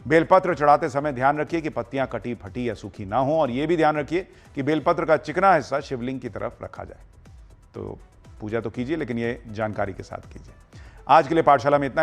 बेलपत्र चढ़ाते समय ध्यान रखिए कि पत्तियां कटी, फटी या सूखी ना हो और यह भी ध्यान रखिए कि बेलपत्र का चिकना हिस्सा शिवलिंग की तरफ रखा जाए। तो पूजा तो कीजिए, लेकिन ये जानकारी के साथ कीजिए। आज के लिए पाठशाला में इतना।